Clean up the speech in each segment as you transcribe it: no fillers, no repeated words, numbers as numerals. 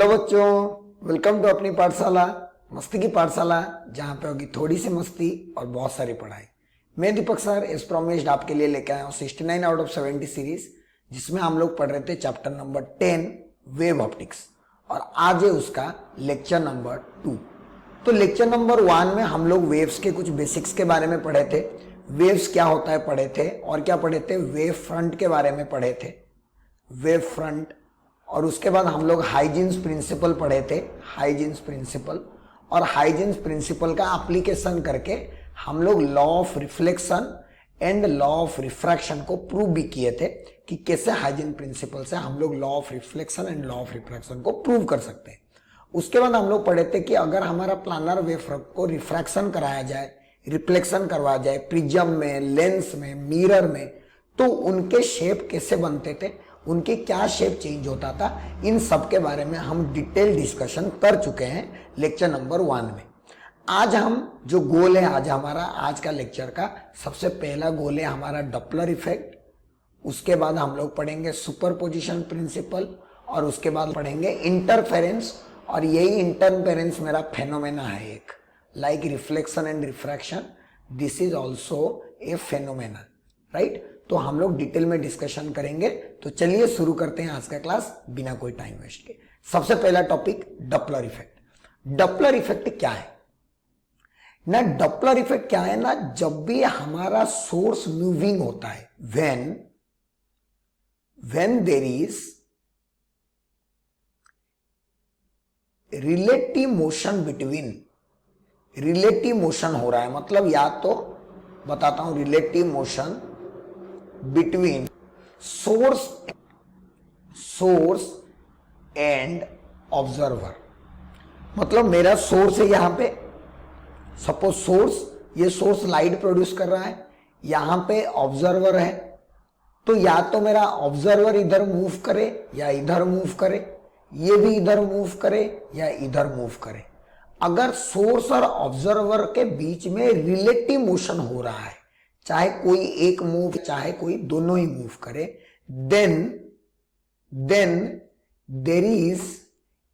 Hello बच्चों, welcome to अपनी पाठशाला मस्ती की पाठशाला, जहाँ पे होगी थोड़ी सी मस्ती और बहुत सारी पढ़ाई। मैं दीपक सर एज प्रॉमिस्ड आपके लिए लेके आया हूँ 69 आउट ऑफ 70 सीरीज, जिसमें हम लोग पढ़ रहे थे चैप्टर नंबर 10 वेव ऑप्टिक्स, और आज है उसका लेक्चर नंबर 2। तो लेक्चर नंबर 1 में हम लोग वेव्स के कुछ बेसिक्स के बारे में पढ़े थे, वेव्स क्या होता है पढ़े थे, और क्या पढ़े थे, वेव फ्रंट के बारे में पढ़े थे, वेव फ्रंट। और उसके बाद हम लोग हाइजीन्स प्रिंसिपल पढ़े थे, हाइजीन्स प्रिंसिपल, और हाइजीन्स प्रिंसिपल का एप्लीकेशन करके हम लोग law of reflection and law of refraction को प्रूव भी किए थे कि कैसे हाइजीन प्रिंसिपल से हम लोग law of reflection and law of refraction को प्रूव कर सकते हैं। उसके बाद हम लोग पढ़े थे कि अगर हमारा प्लानर वेव को रिफ्रैक्शन कराया जाए, रिफ्लेक्शन करवाया जाए प्रिज्म में, लेंस में, मिरर में, तो उनके शेप कैसे बनते थे, उनकी क्या शेप चेंज होता था, इन सब के बारे में हम डिटेल डिस्कशन कर चुके हैं लेक्चर नंबर 1 में। आज हम जो गोल है, आज हमारा आज का लेक्चर का सबसे पहला गोल है हमारा डॉपलर इफेक्ट। उसके बाद हम लोग पढ़ेंगे सुपरपोजिशन प्रिंसिपल, और उसके बाद पढ़ेंगे इंटरफेरेंस। और यही इंटरफेरेंस मेरा फेनोमेना है एक, like reflection and refraction, this is also a phenomena, right. तो हम लोग डिटेल में डिस्कशन करेंगे। तो चलिए शुरू करते हैं आज का क्लास बिना कोई टाइम वेस्ट के। सबसे पहला topic Doppler effect. Doppler effect क्या है ना, डॉपलर इफेक्ट क्या है ना, जब भी हमारा सोर्स मूविंग होता है, when there is relative motion between, relative motion हो रहा है, मतलब या तो बताता हूं, relative motion between source and observer. मतलब मेरा सोर्स है यहां पे, सपोज सोर्स, ये सोर्स लाइट प्रोड्यूस कर रहा है, यहां पे ऑब्जर्वर है, तो या तो मेरा ऑब्जर्वर इधर मूव करे या इधर मूव करे, ये भी इधर मूव करे या इधर मूव करे। अगर सोर्स और ऑब्जर्वर के बीच में रिलेटिव मोशन हो रहा है, चाहे कोई एक मूव चाहे कोई दोनों ही मूव करे, then there is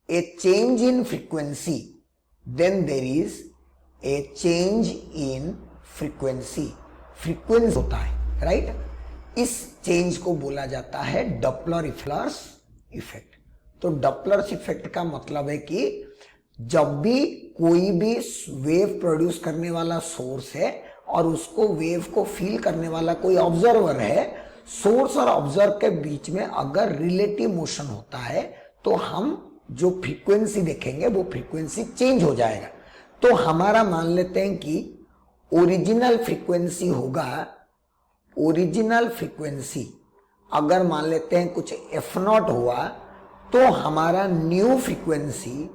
a change in frequency, then there is a change in frequency, frequency होता है, राइट। इस चेंज को बोला जाता है डॉपलर इफेक्ट। तो डॉपलर इफेक्ट का मतलब है कि जब भी कोई भी वेव प्रोड्यूस करने वाला सोर्स है और उसको वेव को फील करने वाला कोई ऑब्जर्वर है, सोर्स और ऑब्जर्व के बीच में अगर रिलेटिव मोशन होता है, तो हम जो फ्रीक्वेंसी देखेंगे वो फ्रीक्वेंसी चेंज हो जाएगा। तो हमारा मान लेते हैं कि ओरिजिनल फ्रीक्वेंसी होगा, ओरिजिनल फ्रीक्वेंसी अगर मान लेते हैं कुछ f0 हुआ, तो हमारा न्यू फ्रीक्वेंसी,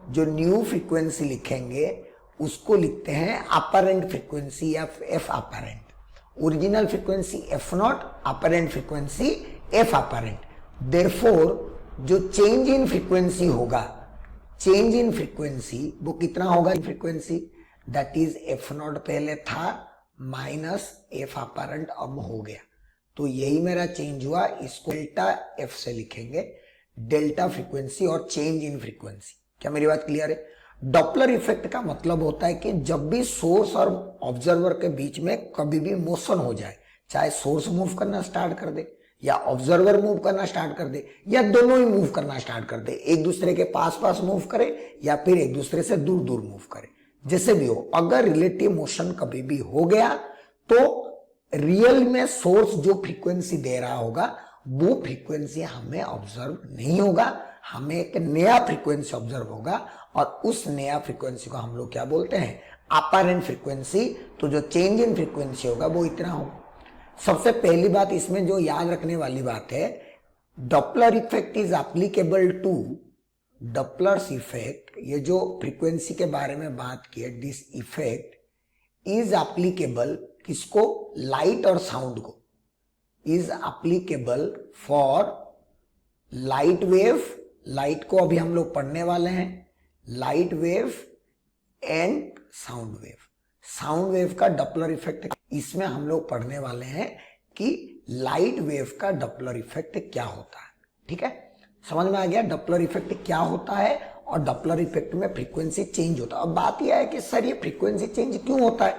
जो न्यू फ्रीक्वेंसी लिखेंगे उसको लिखते हैं अपरेंट फ्रीक्वेंसी या F apparent. Original frequency f0, apparent frequency F apparent. Therefore जो चेंज इन फ्रीक्वेंसी होगा, चेंज इन फ्रीक्वेंसी वो कितना होगा, फ्रीक्वेंसी दैट इज f0 पहले था माइनस एफ अपरेंट अब हो गया, तो यही मेरा चेंज हुआ। इसको डेल्टा एफ से लिखेंगे, डेल्टा फ्रीक्वेंसी और चेंज इन फ्रीक्वेंसी। क्या मेरी बात क्लियर है? डॉपलर इफेक्ट का मतलब होता है कि जब भी सोर्स और ऑब्जर्वर के बीच में कभी भी मोशन हो जाए, चाहे सोर्स मूव करना स्टार्ट कर दे या ऑब्जर्वर मूव करना स्टार्ट कर दे या दोनों ही मूव करना स्टार्ट कर दे, एक दूसरे के पास पास मूव करे या फिर एक दूसरे से दूर दूर मूव करे, जैसे भी हो, अगर रिलेटिव मोशन कभी भी हो गया तो रियल में सोर्स जो फ्रीक्वेंसी दे रहा होगा वो फ्रीक्वेंसी हमें ऑब्जर्व नहीं होगा, हमें एक नया फ्रीक्वेंसी ऑब्जर्व होगा, और उस नया फ्रीक्वेंसी को हम लोग क्या बोलते हैं, अपरेंट फ्रीक्वेंसी। तो जो चेंज इन फ्रीक्वेंसी होगा वो इतना होगा। सबसे पहली बात इसमें जो याद रखने वाली बात है, Doppler effect is applicable to, Doppler effect, ये जो फ्रीक्वेंसी के बारे में बात की है, दिस इफेक्ट इज एप्लीकेबल किसको, लाइट और साउंड को, is applicable for light wave, light को अभी हम लोग पढ़ने वाले हैं, light wave and sound wave. Sound wave का डॉपलर इफेक्ट इसमें हम लोग पढ़ने वाले हैं कि लाइट वेव का डॉपलर इफेक्ट क्या होता है, ठीक है। समझ में आ गया डॉपलर इफेक्ट क्या होता है और डॉपलर इफेक्ट में फ्रीक्वेंसी चेंज होता है। अब बात यह है कि सर ये फ्रीक्वेंसी चेंज क्यों होता है?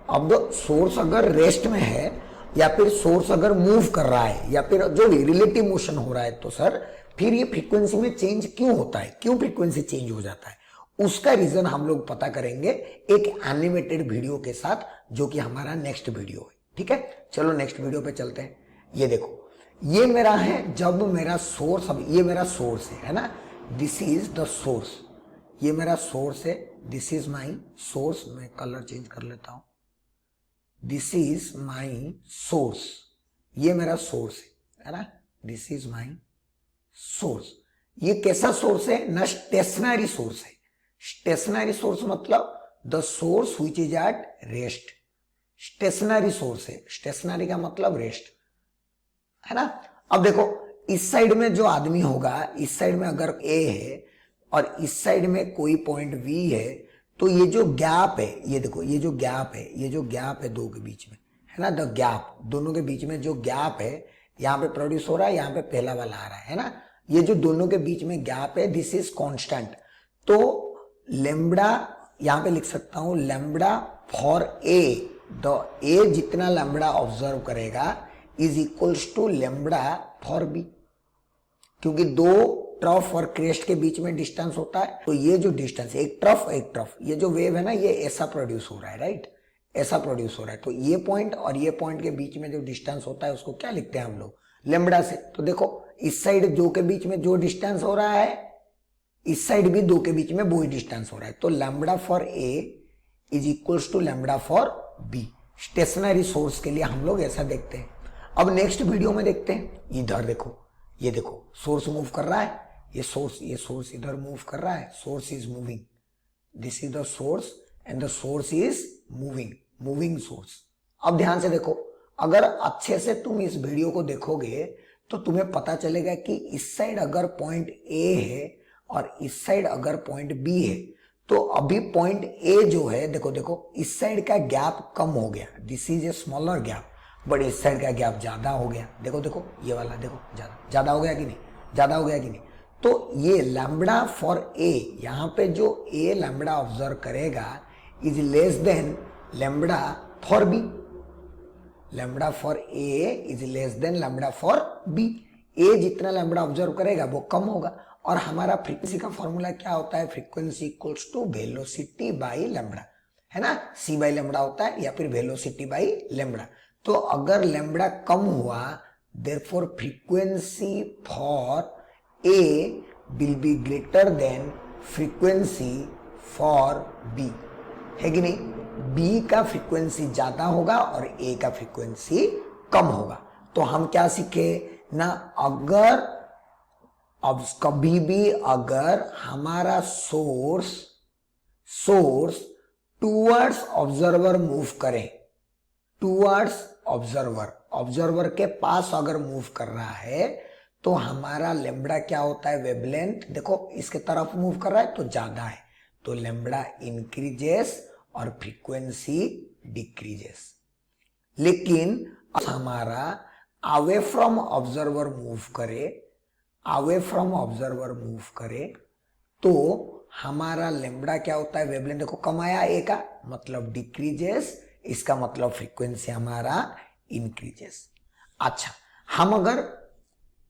अब सोर्स अगर रेस्ट में है या फिर सोर्स अगर मूव कर रहा है या फिर जो रिलेटिव मोशन हो रहा है तो सर फिर ये फ्रीक्वेंसी में चेंज क्यों होता है, क्यों फ्रीक्वेंसी चेंज हो जाता है, उसका रीजन हम लोग पता करेंगे एक एनिमेटेड वीडियो के साथ, जो कि हमारा नेक्स्ट वीडियो है। ठीक है, चलो नेक्स्ट वीडियो पे चलते हैं। ये देखो, ये मेरा है जब मेरा सोर्स, अब ये मेरा सोर्स है ना, दिस इज द सोर्स, ये मेरा सोर्स है, दिस इज माई सोर्स। मैं कलर चेंज कर लेता हूं, दिस इज माई सोर्स, ये मेरा सोर्स है ना, दिस इज माई सोर्स। ये कैसा सोर्स है ना? स्टेशनरी सोर्स है। स्टेशनरी सोर्स मतलब the source which is at rest. Stationary source है, स्टेशनरी का मतलब रेस्ट है ना। अब देखो इस साइड में जो आदमी होगा, इस साइड में अगर ए है और इस साइड में कोई पॉइंट बी है, तो ये जो गैप है, ये देखो ये जो गैप है, ये जो गैप है दो के बीच में है ना, द गैप, दोनों के बीच में जो गैप है यहाँ पे प्रोड्यूस हो रहा है, यहाँ पे पहला वाला आ रहा है ना, ये जो दोनों के बीच में गैप है दिस इज कांस्टेंट। तो लैम्ब्डा यहाँ पे लिख सकता हूं, lambda for A, the A जितना लैम्ब्डा ऑब्जर्व करेगा is equals to lambda for B, क्योंकि दो ट्रफ और क्रेस्ट के बीच में डिस्टेंस होता है। तो ये जो डिस्टेंस, एक ट्रफ, ये जो वेव है ना, ये ऐसा प्रोड्यूस हो रहा है, राइट, ऐसा प्रोड्यूस हो रहा है। तो ये पॉइंट और ये पॉइंट के बीच में जो डिस्टेंस होता है उसको क्या लिखते हैं हम लोग? लैम्ब्डा से। तो देखो इस साइड दो के बीच में जो डिस्टेंस हो रहा है, इस साइड भी दो के बीच में वो डिस्टेंस हो रहा है। तो lambda for A is equals to lambda for B. Stationary source के लिए हम लोग ऐसा देखते हैं। अब नेक्स्ट वीडियो में देखते हैं, इधर देखो, ये देखो सोर्स मूव कर रहा है, ये सोर्स इधर मूव कर रहा है, source is moving, this is the source and the source is moving source. अब ध्यान से देखो, अगर अच्छे से तुम इस वीडियो को देखोगे तो तुम्हें पता चलेगा कि इस साइड अगर पॉइंट ए है और इस साइड अगर पॉइंट बी है, तो अभी पॉइंट ए जो है, देखो इस साइड का गैप कम हो गया, this is a smaller gap, but इस साइड का गैप ज्यादा हो गया। देखो ये वाला देखो, ज्यादा हो गया कि नहीं, ज्यादा हो गया कि नहीं। तो ये लैम्ब्डा फॉर ए, यहाँ पे जो ए लैम्ब्डा ऑब्जर्व करेगा is less than lambda for B, lambda for A is less than lambda for B. A जितना लैम्ब्डा ऑब्जर्व करेगा वो कम होगा। और हमारा फ्रीक्वेंसी का फॉर्मूला क्या होता है? Frequency equals to velocity by lambda, है ना, सी बाई लैम्ब्डा होता है या फिर वेलोसिटी बाई लैम्ब्डा। तो अगर लैम्ब्डा कम हुआ, therefore frequency for A will be greater than frequency for B, है कि नहीं? बी का फ्रीक्वेंसी ज्यादा होगा और ए का फ्रीक्वेंसी कम होगा। तो हम क्या सीखे ना, अगर अब कभी भी अगर हमारा सोर्स टूवर्ड्स ऑब्जर्वर मूव करे, टूवर्ड्स ऑब्जर्वर के पास अगर मूव कर रहा है, तो हमारा लैम्ब्डा क्या होता है? वेवलेंथ, देखो इसके तरफ मूव कर रहा है तो ज्यादा है, तो लैम्ब्डा इंक्रीजेस और फ्रीक्वेंसी डिक्रीजेस। लेकिन हमारा अवे फ्रॉम ऑब्जर्वर मूव करे, तो हमारा लैम्ब्डा क्या होता है? वेवलेंथ देखो कम आया ए का, मतलब डिक्रीजेस, इसका मतलब फ्रीक्वेंसी हमारा इंक्रीजेस। अच्छा, हम अगर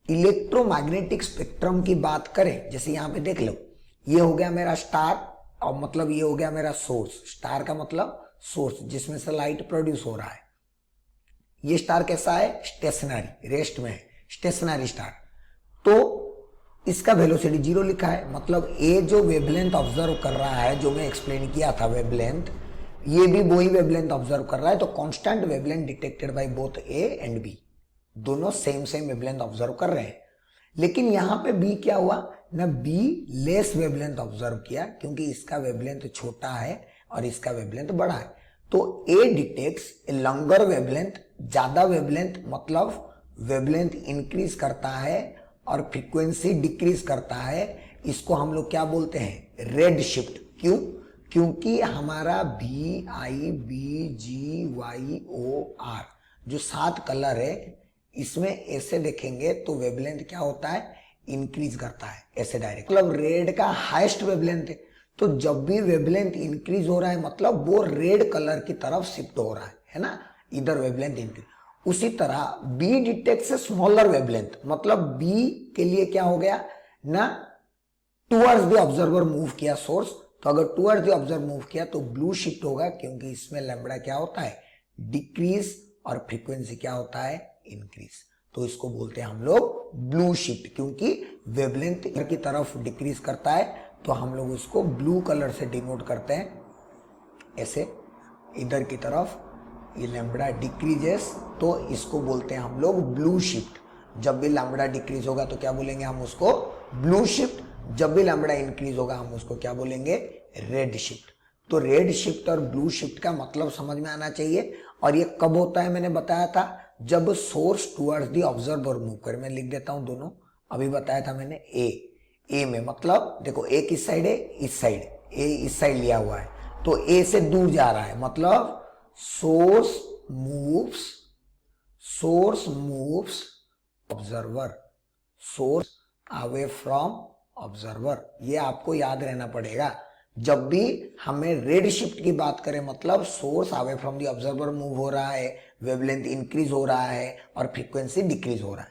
इलेक्ट्रोमैग्नेटिक स्पेक्ट्रम की बात करें, जैसे यहां पे देख लो, ये हो गया मेरा स्टार और मतलब ये हो गया मेरा सोर्स। स्टार का मतलब सोर्स जिसमें से लाइट प्रोड्यूस हो रहा है। ये स्टार कैसा है? स्टेशनरी, रेस्ट में है, स्टेशनरी स्टार। तो इसका वेलोसिटी 0 लिखा है, मतलब ए जो वेवलेंथ ऑब्जर्व कर रहा है, जो मैं एक्सप्लेन किया था वेवलेंथ, ये भी वही वेवलेंथ ऑब्जर्व कर रहा है। तो constant wavelength detected by both A and B, दोनों सेम वेवलेंथ ऑब्जर्व कर रहे हैं। लेकिन यहां पे बी क्या हुआ ना, बी लेस वेवलेंथ ऑब्जर्व किया, क्योंकि इसका वेवलेंथ छोटा है और इसका वेवलेंथ बड़ा है। तो ए डिटेक्ट्स ए लॉन्गर वेवलेंथ, ज्यादा वेवलेंथ, मतलब वेवलेंथ इंक्रीज करता है और फ्रीक्वेंसी डिक्रीज करता है। इसको हम लोग क्या बोलते हैं? Red shift. क्यों? क्योंकि हमारा B I B G Y O R जो 7 कलर है, इसमें ऐसे देखेंगे तो वेवलेंथ क्या होता है? इंक्रीज करता है ऐसे डायरेक्ट, मतलब रेड का हाईएस्ट वेवलेंथ है, तो जब भी वेवलेंथ इंक्रीज हो रहा है मतलब वो रेड कलर की तरफ शिफ्ट हो रहा है ना, इधर वेवलेंथ इंक्रीज। उसी तरह बी डिटेक्ट्स स्मॉलर वेवलेंथ, मतलब बी के लिए क्या हो गया ना, टुवर्ड्स द ऑब्जर्वर मूव किया सोर्स, तो अगर टुवर्ड्स द ऑब्जर्वर मूव किया तो ब्लू शिफ्ट होगा, क्योंकि इसमें लैम्बडा क्या होता है डिक्रीज और फ्रीक्वेंसी क्या होता है इंक्रीज, तो इसको बोलते हैं हम लोग ब्लू शिफ्ट, क्योंकि वेवलेंथ इधर की तरफ डिक्रीज करता है तो हम लोग उसको ब्लू कलर से डिनोट करते हैं ऐसे, इधर की तरफ ये लैम्बडा डिक्रीजेस तो इसको बोलते हैं हम लोग ब्लू शिफ्ट। जब भी लैम्बडा डिक्रीज होगा तो क्या बोलेंगे हम उसको ब्लू शिफ्ट, जब भी लैम्बडा इंक्रीज होगा हम उसको क्या बोलेंगे रेड शिफ्ट। तो रेड शिफ्ट और ब्लू शिफ्ट का मतलब समझ में आना चाहिए, और ये कब होता है मैंने बताया था, जब source towards the observer move करे। मैं लिख देता हूं दोनों, अभी बताया था मैंने ए में, मतलब देखो ए किस साइड है, इस साइड, ए इस साइड लिया हुआ है तो ए से दूर जा रहा है, मतलब source moves observer, source away from observer, ये आपको याद रहना पड़ेगा। जब भी हमें रेड शिफ्ट की बात करें मतलब source away from the observer move हो रहा है, वेवलेंथ इंक्रीज हो रहा है और फ्रीक्वेंसी डिक्रीज हो रहा है।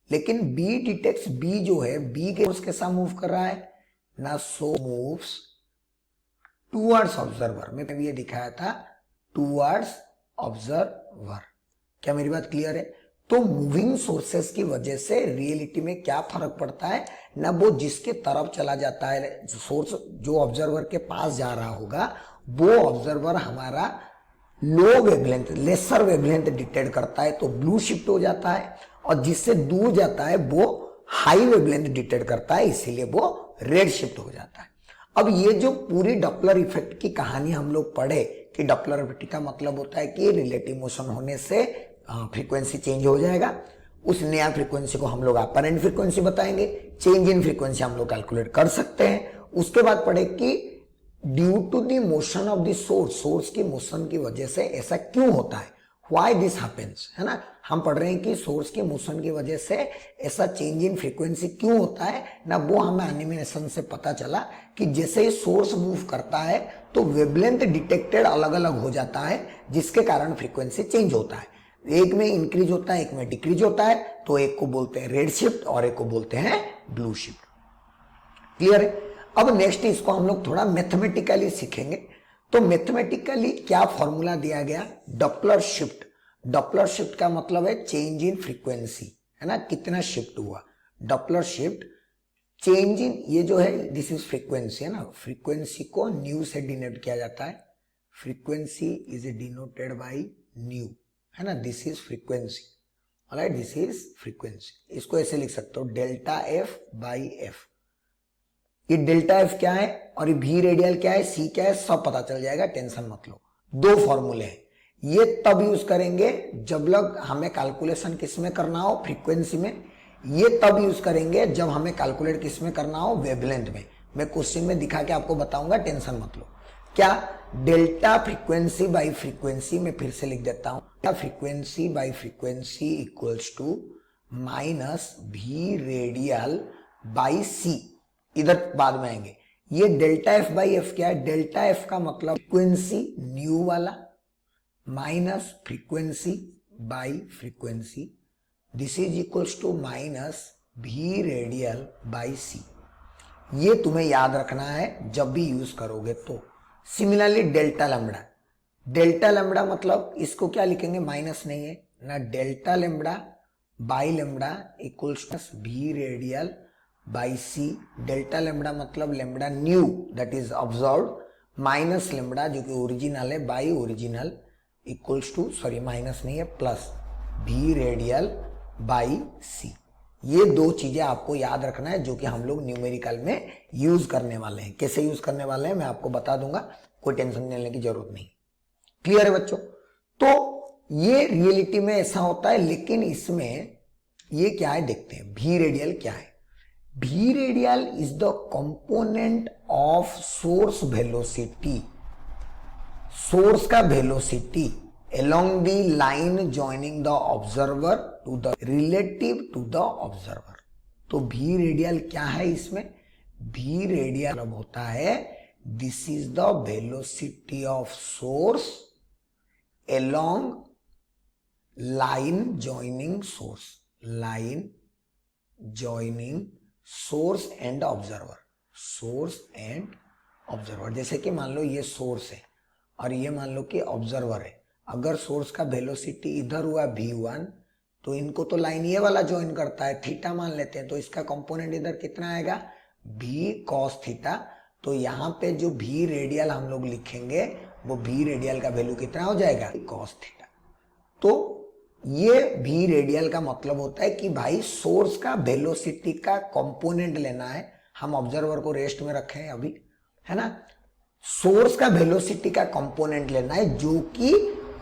लेकिन बी डिटेक्ट्स, बी जो है बी के सोर्स के साथ मूव कर रहा है ना, सो मूव्स टुवर्ड्स ऑब्जर्वर, मैं भी ये दिखाया था टुवर्ड्स ऑब्जर्वर। क्या मेरी बात क्लियर है? तो मूविंग सोर्सेस की वजह से रियलिटी में क्या फर्क पड़ता है ना, वो जिसके तरफ चला जाता है सोर्स, जो ऑब्जर्वर के पास जा रहा होगा वो ऑब्जर्वर हमारा लो वेवलेंथ, लेसर वेवलेंथ डिटेक्ट करता है तो ब्लू शिफ्ट हो जाता है, और जिससे दूर जाता है वो हाई वेवलेंथ डिटेक्ट करता है, इसीलिए वो रेड शिफ्ट हो जाता है। अब ये जो पूरी डॉपलर इफेक्ट की कहानी हम लोग पढ़े कि डॉपलर इफेक्ट का मतलब होता है कि रिलेटिव मोशन होने से फ्रीक्वेंसी चेंज हो जाएगा, उस नया फ्रीक्वेंसी को हम लोग अपरेंट फ्रीक्वेंसी बताएंगे, चेंज इन फ्रीक्वेंसी हम लोग कैलकुलेट कर सकते हैं। उसके बाद पढ़े कि due to the motion of the source, source की मोशन की वजह से ऐसा क्यों होता है, व्हाई दिस हैपेंस, है ना। हम पढ़ रहे हैं कि सोर्स की मोशन की वजह से ऐसा चेंज इन फ्रीक्वेंसी क्यों होता है ना, वो हमें एनिमेशन से पता चला कि जैसे ही सोर्स मूव करता है तो वेवलेंथ डिटेक्टेड अलग अलग हो जाता है, जिसके कारण फ्रीक्वेंसी चेंज होता है, एक में इंक्रीज होता है एक में डिक्रीज होता है, तो एक को बोलते हैं रेड शिफ्ट और एक को बोलते हैं ब्लू शिफ्ट। क्लियर है? अब नेक्स्ट इसको हम लोग थोड़ा मैथमेटिकली सीखेंगे। तो मैथमेटिकली क्या फॉर्मूला दिया गया, डॉपलर शिफ्ट। डॉपलर शिफ्ट का मतलब है चेंज इन फ्रीक्वेंसी, है ना, कितना शिफ्ट हुआ। डॉपलर शिफ्ट चेंज इन, ये जो है दिस इज फ्रीक्वेंसी, है ना, फ्रीक्वेंसी को न्यू से डिनोट किया जाता है, frequency is denoted by new, है ना, this is frequency, alright, this is frequency. इसको ऐसे लिख सकते हो डेल्टा एफ बाई एफ। ये डेल्टा एफ क्या है और ये भी रेडियल क्या है, सी क्या है, सब पता चल जाएगा, टेंशन मत लो। दो फॉर्मूले हैं, ये तब यूज करेंगे जब लग हमें कैलकुलेशन किस में करना हो, फ्रीक्वेंसी में। ये तब यूज करेंगे जब हमें कैलकुलेट किस में करना हो, वेवलेंथ में। मैं क्वेश्चन में दिखा के आपको बताऊंगा, टेंशन मत लो। क्या डेल्टा फ्रीक्वेंसी बाई फ्रीक्वेंसी, में फिर से लिख देता हूं, frequency by frequency equals to minus V radial by C. इधर बाद में आएंगे। ये डेल्टा एफ बाई एफ क्या है, डेल्टा एफ का मतलब फ्रीक्वेंसी न्यू वाला minus frequency by frequency, this is equals to minus V radial by C. ये तुम्हें याद रखना है जब भी यूज करोगे तो। Similarly delta lambda, delta lambda मतलब इसको क्या लिखेंगे, माइनस नहीं है ना, delta lambda by lambda equals to V radial by C. Delta lambda मतलब lambda new that is observed, minus lambda जो कि ओरिजिनल है by original equals to, sorry minus नहीं है, प्लस भी रेडियल बाई सी। ये दो चीजें आपको याद रखना है जो कि हम लोग न्यूमेरिकल में यूज करने वाले हैं। कैसे यूज करने वाले हैं मैं आपको बता दूंगा, कोई टेंशन लेने की जरूरत नहीं। क्लियर है बच्चों? तो ये रियलिटी में ऐसा होता है, लेकिन इसमें ये क्या है देखते हैं, भी रेडियल क्या है। भी radial is the component of source velocity, source का velocity along the line joining the observer to the relative to the observer, तो भी रेडियल क्या है इसमें? भी रेडियल मतलब होता है this is the velocity of source along line joining source, line joining source and observer, source and observer। जैसे कि मान लो ये सोर्स है और ये मान लो कि ऑब्जर्वर है। अगर सोर्स का वेलोसिटी इधर हुआ v1 तो इनको तो लाइन ये वाला ज्वाइन करता है, थीटा मान लेते हैं, तो इसका कंपोनेंट इधर कितना आएगा? v cos theta. तो यहाँ पे जो v रेडियल हम लोग लिखेंगे वो v रेडियल का वैल्यू कितना हो जाएगा? cos theta. तो ये v रेडियल का मतलब होता है कि भाई सोर्स का वेलोसिटी का कंपोनेंट लेना है। हम ऑब्जर्वर को रेस्ट में रखे हैं अभी, है ना। सोर्स का वेलोसिटी का कंपोनेंट लेना है जो कि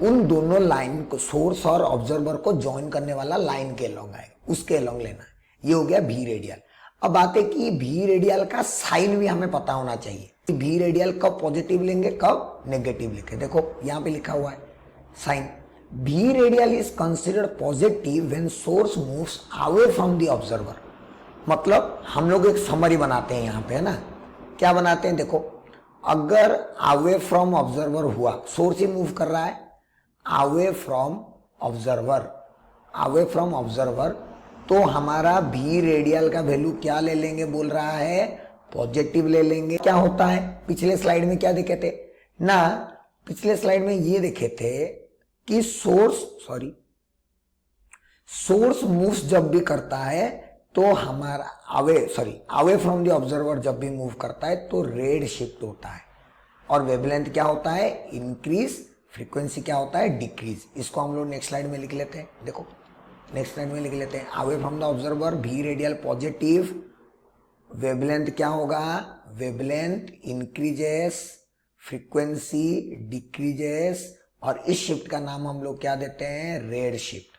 उन दोनों लाइन को, सोर्स और ऑब्जर्वर को ज्वाइन करने वाला लाइन के अलोंग आएगा, उसके अलोंग लेना है। ये हो गया v रेडियल। अब बात है कि v रेडियल का साइन भी हमें पता होना चाहिए। v रेडियल कब पॉजिटिव लेंगे, कब नेगेटिव लिखे। देखो यहाँ पे लिखा हुआ है sign. v radial is considered positive when source moves away from the observer. मतलब हम लोग एक समरी बनाते हैं यहाँ पे, है ना। क्या बनाते हैं? देखो, अगर अवे फ्रॉम ऑब्जर्वर हुआ, सोर्स ही मूव कर रहा है, away from observer, away from observer, तो हमारा v रेडियल का वैल्यू क्या ले लेंगे? बोल रहा है पॉजिटिव ले लेंगे। क्या होता है? पिछले स्लाइड में क्या देखे थे ना, पिछले स्लाइड में ये देखे थे कि सोर्स मूव्स जब भी करता है तो हमारा अवे फ्रॉम द ऑब्जर्वर जब भी मूव करता है तो रेड शिफ्ट होता है, और वेवलेंथ क्या होता है? इंक्रीज, फ्रीक्वेंसी क्या होता है? डिक्रीज। इसको हम लोग नेक्स्ट स्लाइड में लिख लेते हैं। देखो नेक्स्ट स्लाइड में लिख लेते हैं, away from the observer v radial positive, wavelength क्या होगा? वेवलेंथ इंक्रीजेस, फ्रीक्वेंसी डिक्रीजेस, और इस शिफ्ट का नाम हम लोग क्या देते हैं? Red shift.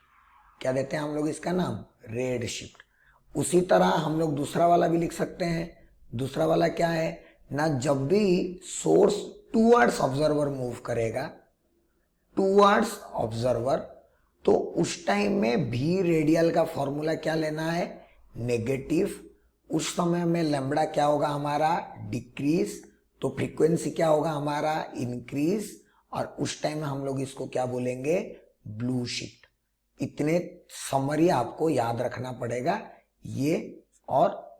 क्या देते हैं हम लोग इसका नाम? Red shift. उसी तरह हम लोग दूसरा वाला भी लिख सकते हैं। दूसरा वाला क्या है ना, जब भी सोर्स टूवर्ड्स ऑब्जर्वर मूव करेगा, टूवर्ड्स ऑब्जर्वर, तो उस टाइम में भी रेडियल का फॉर्मूला क्या लेना है? नेगेटिव। उस समय में लैम्बडा क्या होगा हमारा? डिक्रीज। तो फ्रीक्वेंसी क्या होगा हमारा? इंक्रीज। और उस टाइम में हम लोग इसको क्या बोलेंगे? Blue shift. इतने समरी आपको याद रखना पड़ेगा, ये और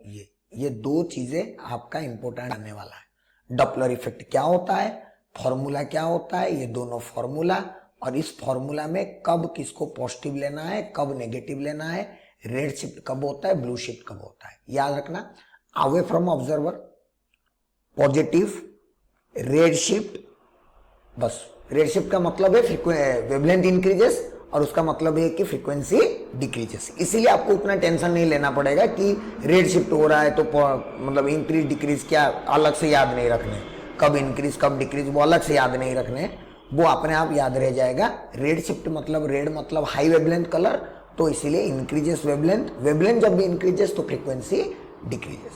ये दो चीजें आपका इंपॉर्टेंट आने वाला है। डॉपलर इफेक्ट क्या होता है, फॉर्मूला क्या होता है, ये दोनों फॉर्मूला, और इस फॉर्मूला में कब किसको पॉजिटिव लेना है, कब नेगेटिव लेना है, रेड शिफ्ट कब होता है, ब्लू शिफ्ट कब होता है, याद रखना। Away from observer positive, red shift, बस रेड शिफ्ट का मतलब है वेवलेंथ इंक्रीजेस, और उसका मतलब है कि फ्रीक्वेंसी डिक्रीजेस। इसीलिए आपको उतना टेंशन नहीं लेना पड़ेगा कि रेड शिफ्ट हो रहा है तो मतलब इंक्रीज डिक्रीज क्या अलग से याद नहीं रखने, कब इंक्रीज कब डिक्रीज वो अलग से याद नहीं रखने, वो अपने आप याद रह जाएगा। रेड शिफ्ट मतलब, रेड मतलब हाई वेवलेंथ कलर, तो इसीलिए इंक्रीजेस वेवलेंथ, वेवलेंथ जब भी इंक्रीजेस तो फ्रीक्वेंसी डिक्रीजेस।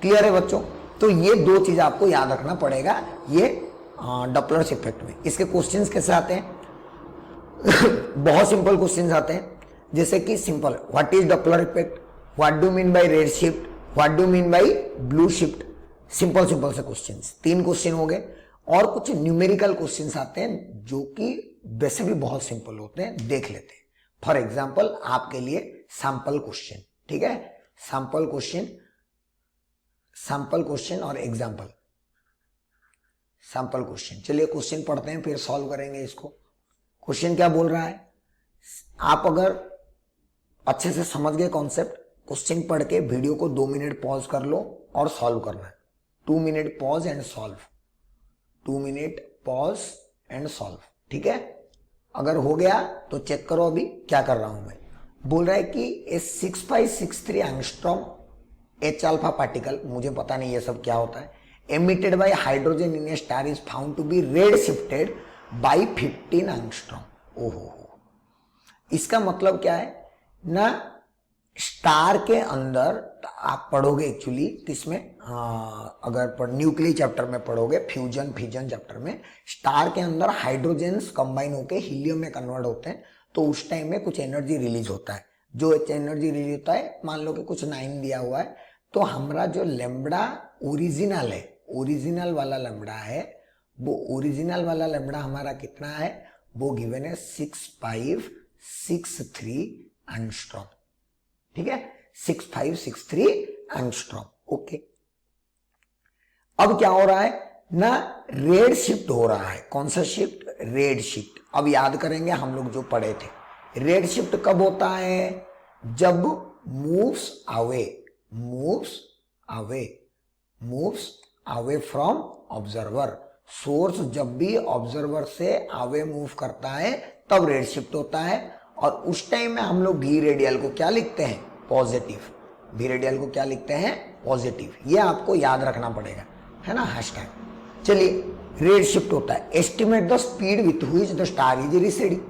क्लियर है बच्चों? तो ये दो चीज आपको याद रखना पड़ेगा ये डॉपलर इफेक्ट में। इसके क्वेश्चंस कैसे आते हैं? बहुत सिंपल क्वेश्चंस आते हैं, जैसे कि simple, what is Doppler effect, what do mean by red shift, what do mean by blue shift. Simple से क्वेश्चंस, 3 क्वेश्चन हो गए। और कुछ न्यूमेरिकल क्वेश्चंस आते हैं जो कि वैसे भी बहुत सिंपल होते हैं, देख लेते हैं। फॉर एग्जाम्पल आपके लिए सैंपल क्वेश्चन, ठीक है, सैंपल क्वेश्चन और एग्जाम्पल। सैंपल क्वेश्चन, चलिए क्वेश्चन पढ़ते हैं फिर सॉल्व करेंगे इसको। क्वेश्चन क्या बोल रहा है, आप अगर अच्छे से समझ गए कॉन्सेप्ट, क्वेश्चन पढ़ के वीडियो को 2 मिनट पॉज कर लो और सॉल्व करना है। 2 minute pause and solve, 2 minute pause and solve, ठीक है। अगर हो गया तो चेक करो अभी क्या कर रहा हूं मैं। बोल रहा है कि ए 6563 एंगस्ट्रॉम एच अल्फा पार्टिकल, मुझे पता नहीं ये सब क्या होता है, emitted by hydrogen in a star is found to be red shifted by 15 angstrom। ओहो, इसका मतलब क्या है ना, स्टार के अंदर आप पढ़ोगे एक्चुअली, इसमें अगर न्यूक्लियर चैप्टर में पढ़ोगे, फ्यूजन फिजन चैप्टर में, स्टार के अंदर हाइड्रोजन्स कंबाइन होके हीलियम में कन्वर्ट होते हैं, तो उस टाइम में कुछ एनर्जी रिलीज होता है। जो एनर्जी रिलीज होता है, मान लो कि कुछ 9 दिया हुआ है, तो हमारा जो लेमड़ा ओरिजिनल है, ओरिजिनल वाला लेमड़ा है, वो ओरिजिनल वाला लेमड़ा हमारा कितना है, वो गिवन है 6563 एंगस्ट्रॉम। ठीक है, 6563 एंगस्ट्रॉम। ओके, अब क्या हो रहा है ना, रेड शिफ्ट हो रहा है। कौन सा शिफ्ट? Red shift. अब याद करेंगे हम लोग जो पढ़े थे, रेड शिफ्ट कब होता है? जब moves away, moves away, moves away from observer. Source जब भी ऑब्जर्वर से अवे मूव करता है तब रेड शिफ्ट होता है, और उस टाइम में हम लोग भी रेडियल को क्या लिखते हैं? पॉजिटिव। भी रेडियल को क्या लिखते हैं? पॉजिटिव। ये आपको याद रखना पड़ेगा, है ना, हैशटैग। चलिए, रेड शिफ्ट होता है। Estimate the speed with which the star is receding,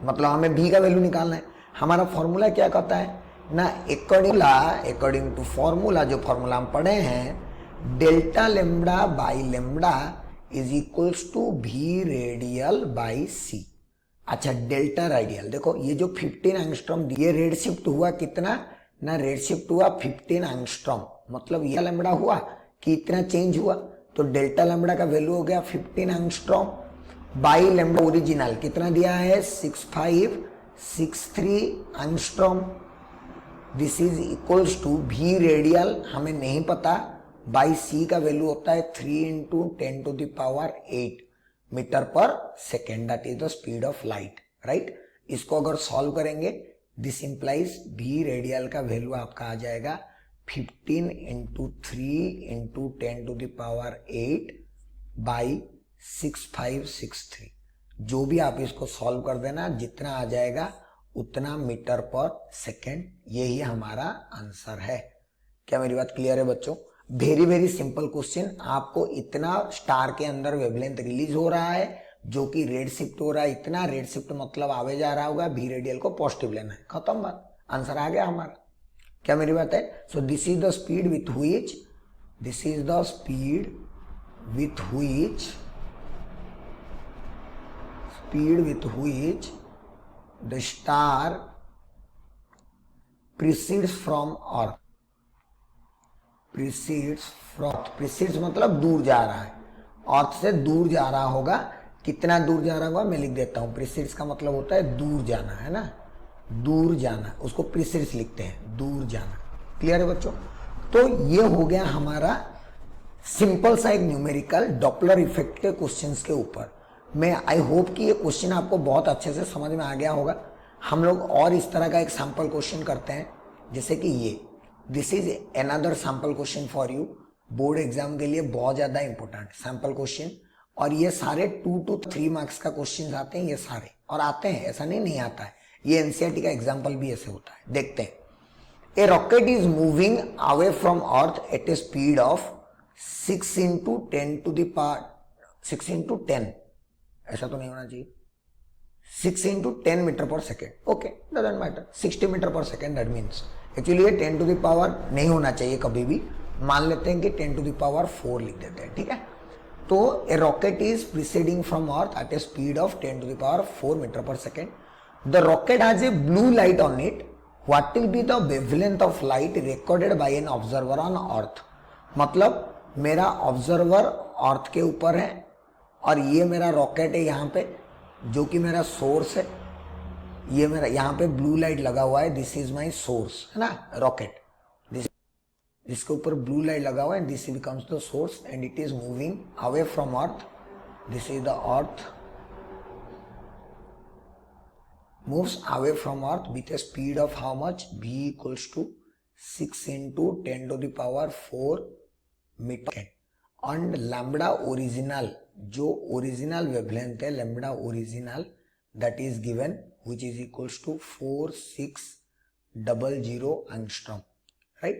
मतलब हमें भी का वैल्यू निकालना है। हमारा फॉर्मूला क्या कहता है ना, अकॉर्डिंग टू फॉर्मूला, जो फॉर्मूला हम पढ़े हैं, delta lambda by lambda is equals to V radial by C. अच्छा, डेल्टा रेडियल देखो, ये जो 15 एंगस्ट्रॉम, ये रेड शिफ्ट हुआ कितना ना, रेड शिफ्ट हुआ 15 एंगस्ट्रॉम, मतलब ये लेम्डा हुआ कि इतना चेंज हुआ, तो डेल्टा लेम्डा का वैल्यू हो गया 15 एंगस्ट्रॉम बाई लेम्डा ओरिजिनल कितना दिया है? 6563 angstrom. This is equals to V radial हमें नहीं पता, बाई सी का वैल्यू होता है 3 into 10⁸ metre per second, that is the speed of light, right. इसको अगर सॉल्व करेंगे, दिस इंप्लाइज भी रेडियल का वैल्यू आपका आ जाएगा 15 इंटू 3 इंटू 10⁸ बाई 6563। जो भी आप इसको सॉल्व कर देना, जितना आ जाएगा उतना मीटर पर सेकेंड, यही हमारा आंसर है। क्या मेरी बात क्लियर है बच्चों? Very very simple question. आपको इतना स्टार के अंदर वेवलेंथ रिलीज हो रहा है, जो कि रेड शिफ्ट हो रहा है, इतना रेड शिफ्ट मतलब आवे जा रहा होगा, भी रेडियल को पॉजिटिव लेना है, खत्म बात, आंसर आ गया हमारा। क्या मेरी बात है? So this is the speed with which, this is the speed with which, speed with which the star precedes from earth, precedes from, precedes मतलब दूर जा रहा है, अर्थ से दूर जा रहा होगा। कितना दूर जा रहा होगा मैं लिख देता हूं, प्रीसीड्स का मतलब होता है दूर जाना, है ना, दूर जाना, उसको प्रीसीड्स लिखते हैं, दूर जाना। क्लियर है बच्चों? तो ये हो गया हमारा सिंपल सा एक न्यूमेरिकल डॉपलर इफेक्ट के क्वेश्चंस के ऊपर। मैं आई होप कि ये क्वेश्चन आपको बहुत अच्छे से समझ में आ गया होगा। हम लोग और इस तरह का एक सैंपल क्वेश्चन करते हैं, जैसे कि ये, this is another sample question for you. Board exam के लिए बहुत ज्यादा इंपॉर्टेंट सैंपल क्वेश्चन, और ये सारे 2 to 3 मार्क्स का क्वेश्चन आते हैं, ये सारे, और आते हैं, ऐसा नहीं आता है। ये एनसीईआरटी का एग्जाम्पल भी ऐसे होता है। देखते हैं, a rocket is moving away from earth at a speed of 6 into 10, ऐसा तो नहीं होना चाहिए, 6 into 10 metre per second, okay, doesn't matter, 60 metre per second, that means actually ये 10⁻⁴ नहीं होना चाहिए कभी भी, मान लेते हैं कि 10⁻⁴ लिख देते हैं, ठीक है। तो a rocket is preceding from earth at a speed of 10⁻⁴ metre per second. The rocket has a blue light on it, what will be the wavelength of light recorded by an observer on earth. मतलब मेरा observer अर्थ के ऊपर है, और ये मेरा rocket है यहाँ पे, जो कि मेरा सोर्स है। ये मेरा यहाँ पे ब्लू लाइट लगा हुआ है, दिस इज माई सोर्स, है ना, रॉकेट, जिसके ऊपर ब्लू लाइट लगा हुआ है, this becomes the source and it is moving away from earth, this is the earth, moves away from earth with a speed of how much? V equals to 6 into 10⁻⁴ metre. and lambda original, जो original wavelength है lambda original, that is given which is equals to 4600 angstrom, right?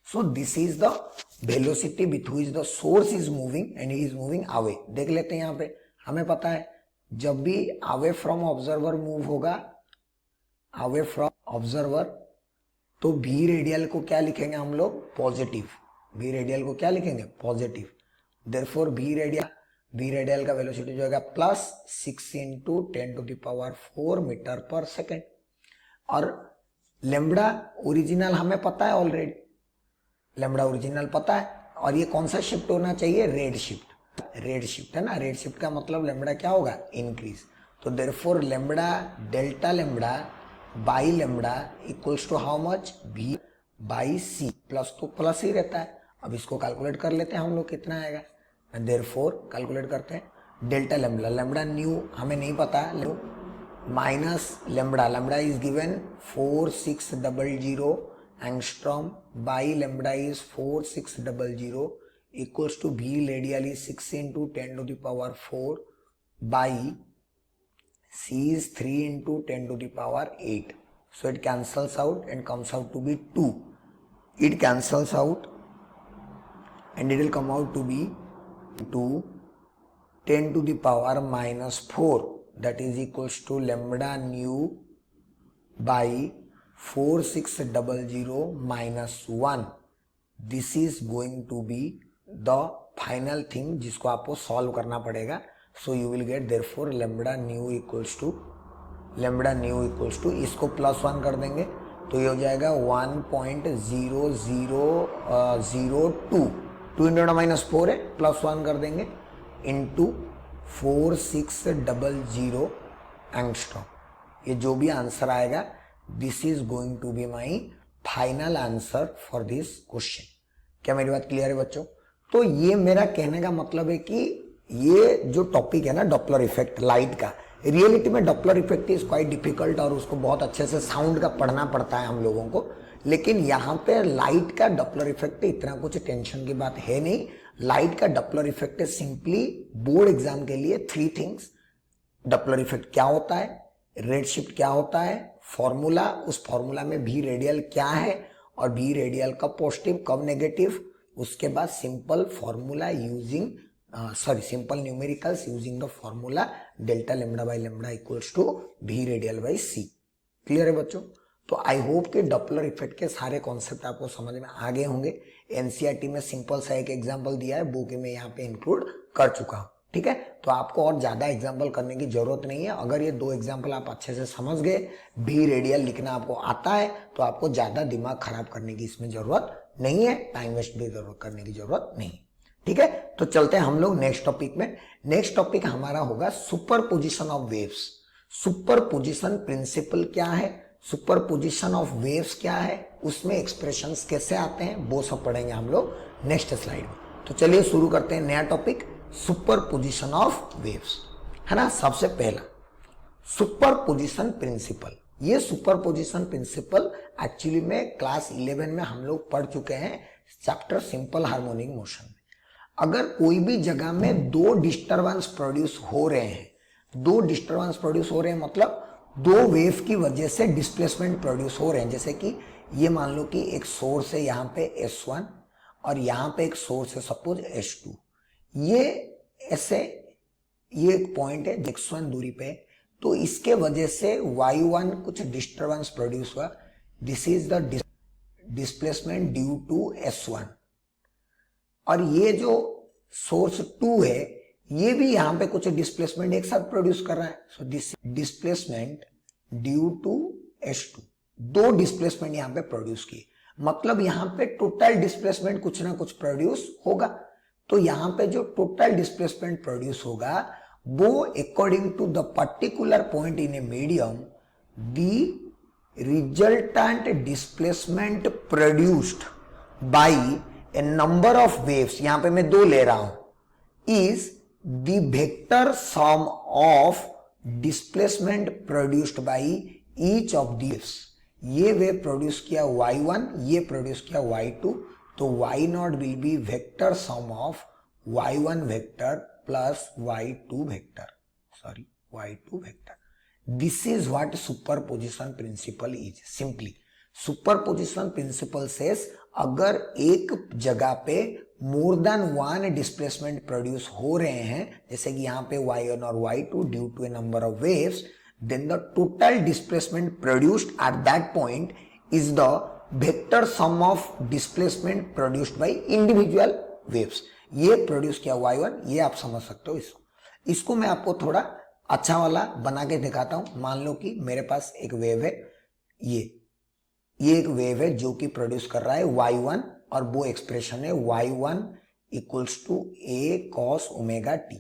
So this is the velocity with which the source is moving and he is moving away। देख लेते हैं, यहाँ पे हमें पता है जब भी अवे फ्रॉम ऑब्जर्वर मूव होगा, अवे फ्रॉम ऑब्जर्वर, तो भी रेडियल को क्या लिखेंगे हम लोग? पॉजिटिव। भी रेडियल को क्या लिखेंगे? पॉजिटिव। देयरफॉर भी रेडियल का वेलोसिटी जो होगा plus 6 into 10⁻⁴ metre per second. और लेम्बडा ओरिजिनल हमें पता है ऑलरेडी, लेम्बडा ओरिजिनल पता है, और ये कौन सा शिफ्ट होना चाहिए, रेड शिफ्ट, रेड शिफ्ट है ना, रेड शिफ्ट का मतलब लेम्बडा क्या होगा, इंक्रीज। तो therefore lambda delta lambda by lambda equals to how much, v by C, plus तो प्लस ही रहता है। अब इसको कैलकुलेट कर लेते हैं हम लोग, कितना आएगा, देयरफॉर कैलकुलेट करते हैं, डेल्टा लेम्बडा, लेम्बडा न्यू हमें नहीं पता, minus lambda, lambda is given 4600 angstrom by lambda is 4600 equals to v radial is 6 into 10 to the power 4 by c is 3 into 10 to the power 8. So it cancels out and comes out to be 2. It cancels out and it will come out to be 2 10 to the power minus 4, that is equals to lambda nu by 4600 minus 1. This is going to be the final thing जिसको आपको solve करना पड़ेगा. So you will get therefore lambda nu equals to इसको plus 1 कर देंगे तो ये हो जाएगा 1.0002, 2 into माइनस 4 है, प्लस 1 कर देंगे इंटू 4600 एंगस्ट्रॉम. ये जो भी आंसर आएगा this is going to be my final answer for this question. क्या मेरी बात क्लियर है बच्चों? तो ये मेरा कहने का मतलब है कि ये जो टॉपिक है ना डॉपलर इफेक्ट लाइट का, रियलिटी में Doppler effect is quite difficult और उसको बहुत अच्छे से साउंड का पढ़ना पड़ता है हम लोगों को. लेकिन यहाँ पे लाइट का डॉपलर इफेक्ट इतना कुछ टेंशन की बात है नहीं. लाइट का डॉपलर इफेक्ट है सिंपली बोर्ड एग्जाम के लिए 3 थिंग्स. डॉपलर इफेक्ट क्या होता है, रेड शिफ्ट क्या होता है, फॉर्मूला, उस फॉर्मूला में भी रेडियल क्या है और भी रेडियल कब पॉजिटिव कब नेगेटिव, उसके बाद simple formula using simple numericals using the formula delta lambda by lambda equals to V radial by C. Clear है बच्चों? तो आई होप कि डॉपलर इफेक्ट के सारे कॉन्सेप्ट आपको समझ में आ गए होंगे. एनसीईआरटी में सिंपल सा एक एग्जांपल दिया है, बुक में यहाँ पे इंक्लूड कर चुका हूँ. ठीक है, तो आपको और ज्यादा एग्जांपल करने की जरूरत नहीं है. अगर ये 2 एग्जांपल आप अच्छे से समझ गए, भी रेडियल लिखना आपको आता है, तो आपको ज्यादा दिमाग खराब करने की इसमें जरूरत नहीं है, टाइम वेस्ट भी जरूरत करने की जरूरत नहीं. ठीक है, तो चलते हैं हम लोग नेक्स्ट टॉपिक में. नेक्स्ट टॉपिक हमारा होगा superposition of waves. Superposition principle क्या है, सुपरपोजिशन ऑफ वेव्स क्या है, उसमें एक्सप्रेशंस कैसे आते हैं, वो सब पढ़ेंगे हम लोग नेक्स्ट स्लाइड में. तो चलिए शुरू करते हैं नया टॉपिक, सुपरपोजिशन ऑफ वेव्स, है ना. सबसे पहला सुपरपोजिशन प्रिंसिपल. ये सुपरपोजिशन प्रिंसिपल एक्चुअली में क्लास 11 में हम लोग पढ़ चुके हैं चैप्टर सिंपल हार्मोनिक मोशन में. अगर कोई भी जगह में 2 डिस्टरबेंस प्रोड्यूस हो रहे हैं, 2 डिस्टरबेंस प्रोड्यूस हो रहे हैं मतलब 2 वेव की वजह से डिस्प्लेसमेंट प्रोड्यूस हो रहे हैं. जैसे कि ये मान लो कि एक सोर्स है यहाँ पे S1 और यहाँ पे एक सोर्स है सपोज S2. ये ऐसे ये एक पॉइंट है x1 दूरी पे, तो इसके वजह से y1 कुछ डिस्टरबेंस प्रोड्यूस हुआ. This is the displacement due to S1. और ये जो सोर्स 2 है ये भी यहाँ पे कुछ डिस्प्लेसमेंट एक साथ प्रोड्यूस कर रहा है. So this displacement due to S2, 2 displacement यहाँ पे प्रोड्यूस किए, मतलब यहाँ पे टोटल डिस्प्लेसमेंट कुछ ना कुछ प्रोड्यूस होगा. तो यहाँ पे जो टोटल डिस्प्लेसमेंट प्रोड्यूस होगा वो according to the particular point in a medium the resultant displacement produced by a number of waves, यहाँ पे मैं 2 ले रहा हूं, is the vector sum of displacement produced by each of the waves. ये wave produce किया y1, ये produce किया y2, तो y0 will be vector sum of y1 vector plus y2 vector, y2 vector. This is what superposition principle is. Simply superposition principle says अगर एक जगह पे more than 1 displacement produce हो रहे हैं, जैसे कि यहाँ पे y1 और y2 due to a number of waves, then the total displacement produced at that point is the vector sum of displacement produced by individual waves. ये प्रोड्यूस किया y1, ये आप समझ सकते हो. इसको मैं आपको थोड़ा अच्छा वाला बना के दिखाता हूं. मान लो कि मेरे पास एक वेव है, ये ये एक वेव है जो कि प्रोड्यूस कर रहा है y1 और वो एक्सप्रेशन है y1 equals to a cos omega t।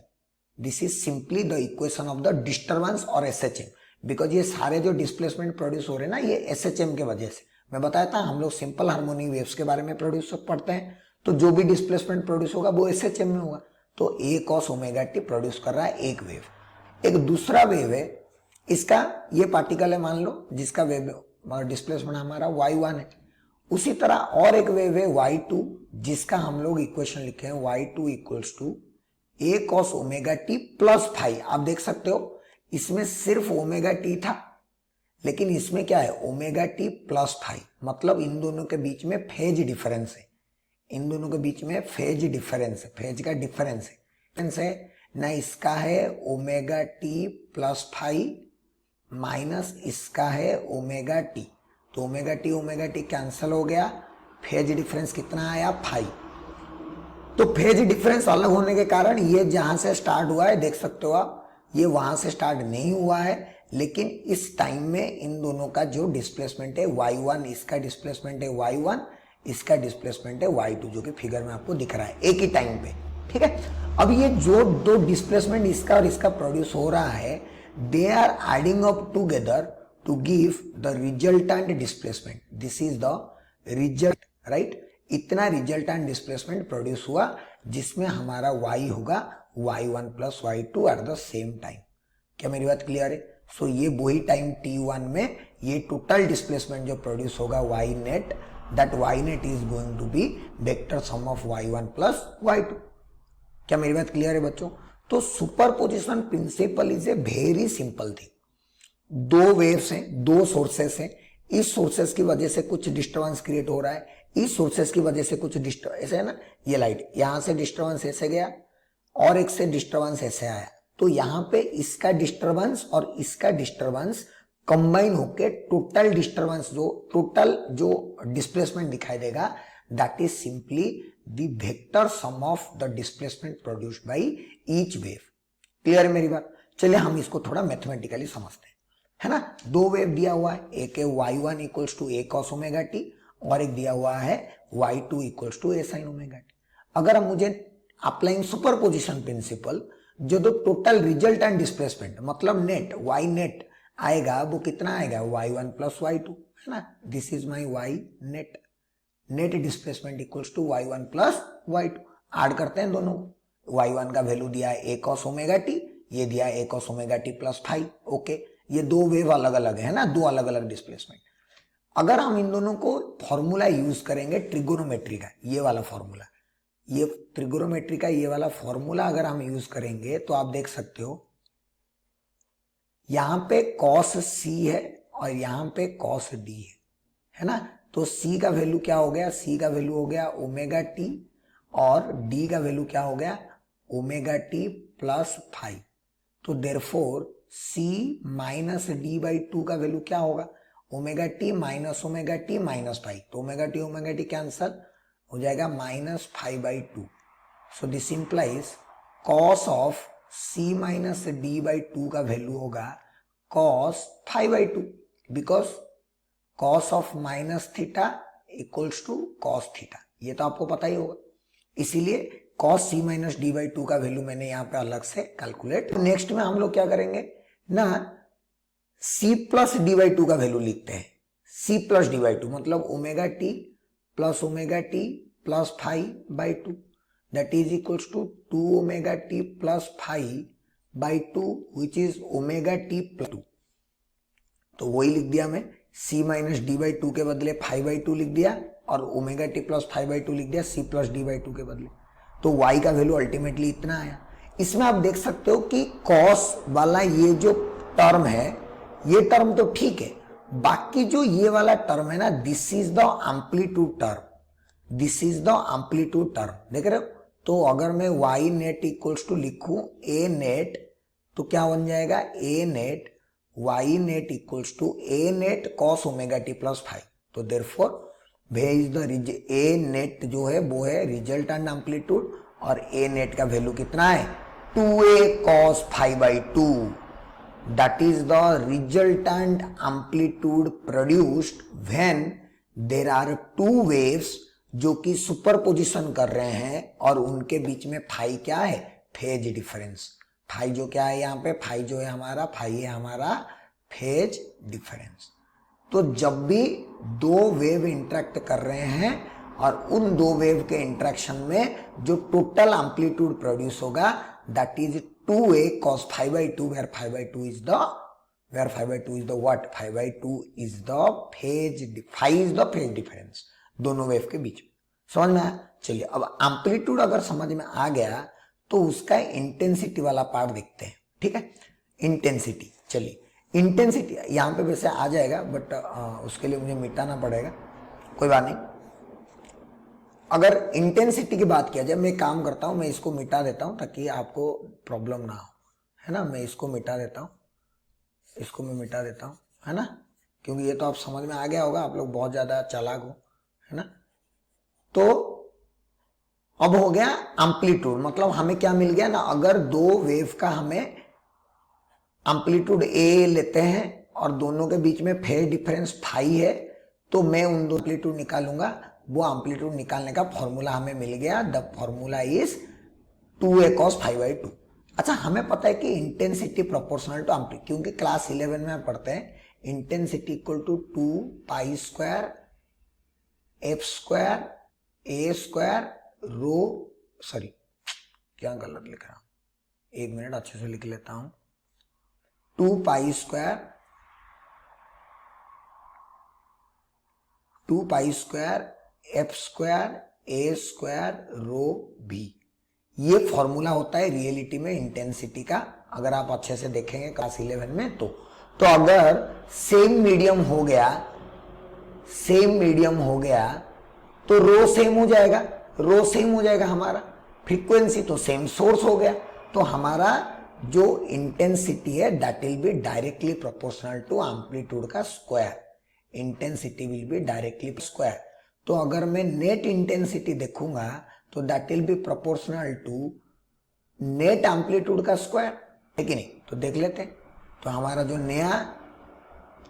This is simply the equation of the disturbance और SHM। बिकॉज ये सारे जो डिस्प्लेसमेंट प्रोड्यूस हो रहे हैं ना ये SHM के वजह से। मैं बताया था हम लोग सिंपल हार्मोनिक वेव्स के बारे में प्रोड्यूस पढ़ते हैं, तो जो भी डिस्प्लेसमेंट प्रोड्यूस होगा वो SHM में होगा। तो a cos omega t produce कर रहा है एक वेव। एक दूसरा वेव है, इसका ये पार्टिकल है मान लो, जिसका वेव डिस्प्लेसमेंट हमारा y1 है। उसी तरह और एक वेव है y2, जिसका हम लोग इक्वेशन लिखे हैं y2 equals to a cos omega t plus phi. आप देख सकते हो इसमें सिर्फ ओमेगा t था, लेकिन इसमें क्या है ओमेगा t प्लस फाई, मतलब इन दोनों के बीच में फेज डिफरेंस है। इन दोनों के बीच में फेज डिफरेंस है, फेज का डिफरेंस है ना। इसका है omega t plus phi minus इसका है ओमेगा t, तो ओमेगा टी कैंसिल हो गया, फेज डिफरेंस कितना आया फाई। तो फेज डिफरेंस अलग होने के कारण ये जहां से स्टार्ट हुआ है देख सकते हो आप, ये वहां से स्टार्ट नहीं हुआ है, लेकिन इस टाइम में इन दोनों का जो डिस्प्लेसमेंट है y1, इसका डिस्प्लेसमेंट है y1, इसका डिस्प्लेसमेंट है y2, जो कि फिगर में आपको दिख रहा है एक ही टाइम पे। ठीक है, अब ये जो दो डिस्प्लेसमेंट इसका और इसका प्रोड्यूस हो रहा है, they are adding up together to give the resultant displacement. This is the result, right? इतना resultant displacement प्रोड्यूस हुआ जिसमें हमारा y होगा y1 plus y2 at the same time. क्या मेरी बात क्लियर है? सो ये वही टाइम t1 में ये टोटल डिस्प्लेसमेंट जो प्रोड्यूस होगा y net, that y net is going to be vector sum of y1 plus y2। क्या मेरी बात क्लियर है बच्चों? तो superposition principle is a very simple thing. दो वेव्स हैं, दो सोर्सेस हैं, इस सोर्सेस की वजह से कुछ डिस्टर्बेंस क्रिएट हो रहा है, इस सोर्सेस की वजह से कुछ डिस्टर्बेंस, ऐसे है ना, ये लाइट यहां से डिस्टर्बेंस ऐसे गया और एक से डिस्टर्बेंस ऐसे आया, तो यहां पे इसका डिस्टर्बेंस और इसका डिस्टर्बेंस कंबाइन होके टोटल डिस्टर्बेंस टोटल जो डिस्प्लेसमेंट दिखाई देगा, that is simply the vector sum of the displacement produced by each wave. Clear है मेरी बात? चलिए हम इसको थोड़ा मैथमेटिकली समझते हैं, है ना। दो वेव दिया हुआ है, एक है y1 equals to a cos omega t और एक दिया हुआ है y2 equals to a sin omega t। अगर हम मुझे अप्लाइंग सुपरपोजिशन प्रिंसिपल, जो दो टोटल रिजल्टेंट डिस्प्लेसमेंट मतलब नेट y नेट आएगा वो कितना आएगा y1 प्लस y2, है ना। This is my y net, net displacement equals to y1 plus y2। Add करते हैं दोनों को, y1 का वैल्यू दिया है a cos ओमेगा t, ये दिया है a cos omega t plus phi. Okay, ये दो वेव अलग अलग है ना, दो अलग अलग डिस्प्लेसमेंट। अगर हम इन दोनों को फॉर्मूला यूज करेंगे ट्रिगोनोमेट्री का, ये वाला फॉर्मूला, ये ट्रिगोनोमेट्री का ये वाला फॉर्मूला अगर हम यूज करेंगे तो आप देख सकते हो यहां पे cos c है और यहां पे cos d है ना। तो c का वैल्यू क्या हो गया, c का वैल्यू हो गया ओमेगा t और d का वैल्यू क्या हो गया ओमेगा t प्लस फाई। तो therefore c minus D by two का वैल्यू क्या होगा ओमेगा टी माइनस फाई। तो ओमेगा टी कैंसल हो जाएगा minus phi by two. So this implies cos of c minus D by two का value होगा cos phi by two, because cos of minus theta equals to cos theta, ये तो आपको पता ही होगा। इसीलिए cos c minus D by two का value मैंने यहाँ पे अलग से कैलकुलेट। नेक्स्ट में हम लोग क्या करेंगे ना, c plus D by two का वैल्यू लिखते हैं। c plus D by two मतलब omega T plus phi by two, that is equals to 2 omega T plus phi by two which is omega T plus two. तो वही लिख दिया मैं, c minus D by two के बदले phi by two लिख दिया और omega T plus phi by two लिख दिया c plus D by two के बदले। तो y का वैल्यू अल्टीमेटली इतना आया। इसमें आप देख सकते हो कि cos वाला ये जो टर्म है, ये टर्म तो ठीक है, बाकी जो ये वाला टर्म है ना, this is the amplitude term, this is the amplitude term, देख रहे हो। तो अगर मैं y नेट इक्वल्स टू लिखूं a नेट, तो क्या बन जाएगा a net y net equals to a net cos omega T plus phi. तो देयरफॉर a नेट जो है वो है रिजल्टेंट एम्पलीट्यूड और a नेट का वैल्यू कितना है 2a cos phi by two, that is the resultant amplitude produced when there are two waves जो कि सुपरपोजिशन कर रहे हैं और उनके बीच में फाई क्या है, फेज डिफरेंस। फाई जो क्या है यहाँ पे, फाई जो है हमारा, फाई है हमारा फेज डिफरेंस। तो जब भी दो वेव इंटरेक्ट कर रहे हैं और उन दो वेव के इंटरेक्शन में जो टोटल एम्पलीट्यूड प्रोड्यूस होगा that is 2a cos phi by 2 where phi by 2 is the what, phi by 2 is the phase, phi is the phase difference दोनों वेव के बीच में। समझ में आया? चलिए अब एम्पलीट्यूड अगर समझ में आ गया तो उसका इंटेंसिटी वाला पार्ट देखते हैं। ठीक है, इंटेंसिटी। चलिए इंटेंसिटी यहाँ पे वैसे आ जाएगा बट उसके लिए मुझे मिटाना पड़ेगा, कोई बात नहीं। अगर इंटेंसिटी की बात किया जाए, मैं काम करता हूँ, मैं इसको मिटा देता हूँ ताकि आपको प्रॉब्लम ना हो, है ना। मैं इसको मिटा देता हूँ, इसको मैं मिटा देता हूँ, है ना, क्योंकि ये तो आप समझ में आ गया होगा, आप लोग बहुत ज़्यादा चालाक हो, है ना। तो अब हो गया एम्पलीट्यूड, मतलब हमें क्या मिल गया ना, अगर दो वेव का हमें एम्पलीट्यूड ए लेते हैं और दोनों के बीच में फेज डिफरेंस फाई है, तो मैं उन दो एम्पलीट्यूड निकालूंगा। वो एम्पलीट्यूड निकालने का फॉर्मूला हमें मिल गया, the formula is 2a cos phi by 2। अच्छा, हमें पता है कि इंटेंसिटी प्रोपोर्शनल टू एम्पलीट्यूड, क्योंकि क्लास 11 में हम पढ़ते हैं intensity equal to 2 pi square f square a square rho, sorry क्या गलत लिख रहा हूं, एक मिनट अच्छे से लिख लेता हूं, 2 pi square f square a square row B. ये फॉर्मूला होता है रियलिटी में इंटेंसिटी का, अगर आप अच्छे से देखेंगे क्लास 11 में। तो अगर सेम मीडियम हो गया तो रो सेम हो जाएगा, रो सेम हो जाएगा हमारा, फ्रीक्वेंसी तो सेम सोर्स हो गया, तो हमारा जो इंटेंसिटी है that will be directly proportional to amplitude का square. Intensity will be directly square. तो अगर मैं नेट इंटेंसिटी देखूंगा तो that will be proportional to net amplitude का स्क्वायर, है कि नहीं। तो देख लेते हैं, तो हमारा जो नया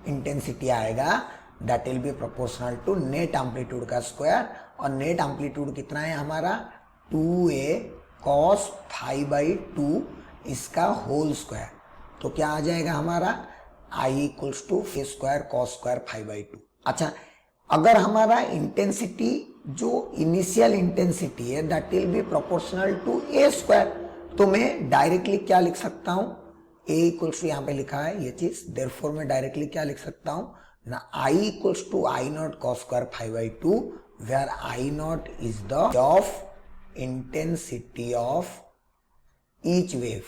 इंटेंसिटी आएगा that will be proportional to net amplitude का स्क्वायर, और नेट एम्पलीट्यूड कितना है हमारा 2a cos phi by 2 इसका होल स्क्वायर। तो क्या आ जाएगा हमारा I equals to a square cos square phi by 2। अच्छा, अगर हमारा इंटेंसिटी जो इनिशियल इंटेंसिटी है that will be proportional to a square, तो मैं डायरेक्टली क्या लिख सकता हूं, a इक्वल्स टू, यहाँ पे लिखा है ये चीज, देयरफॉर मैं डायरेक्टली क्या लिख सकता हूं ना, I equals to I naught cos square phi by 2 where I naught is the of intensity of each wave.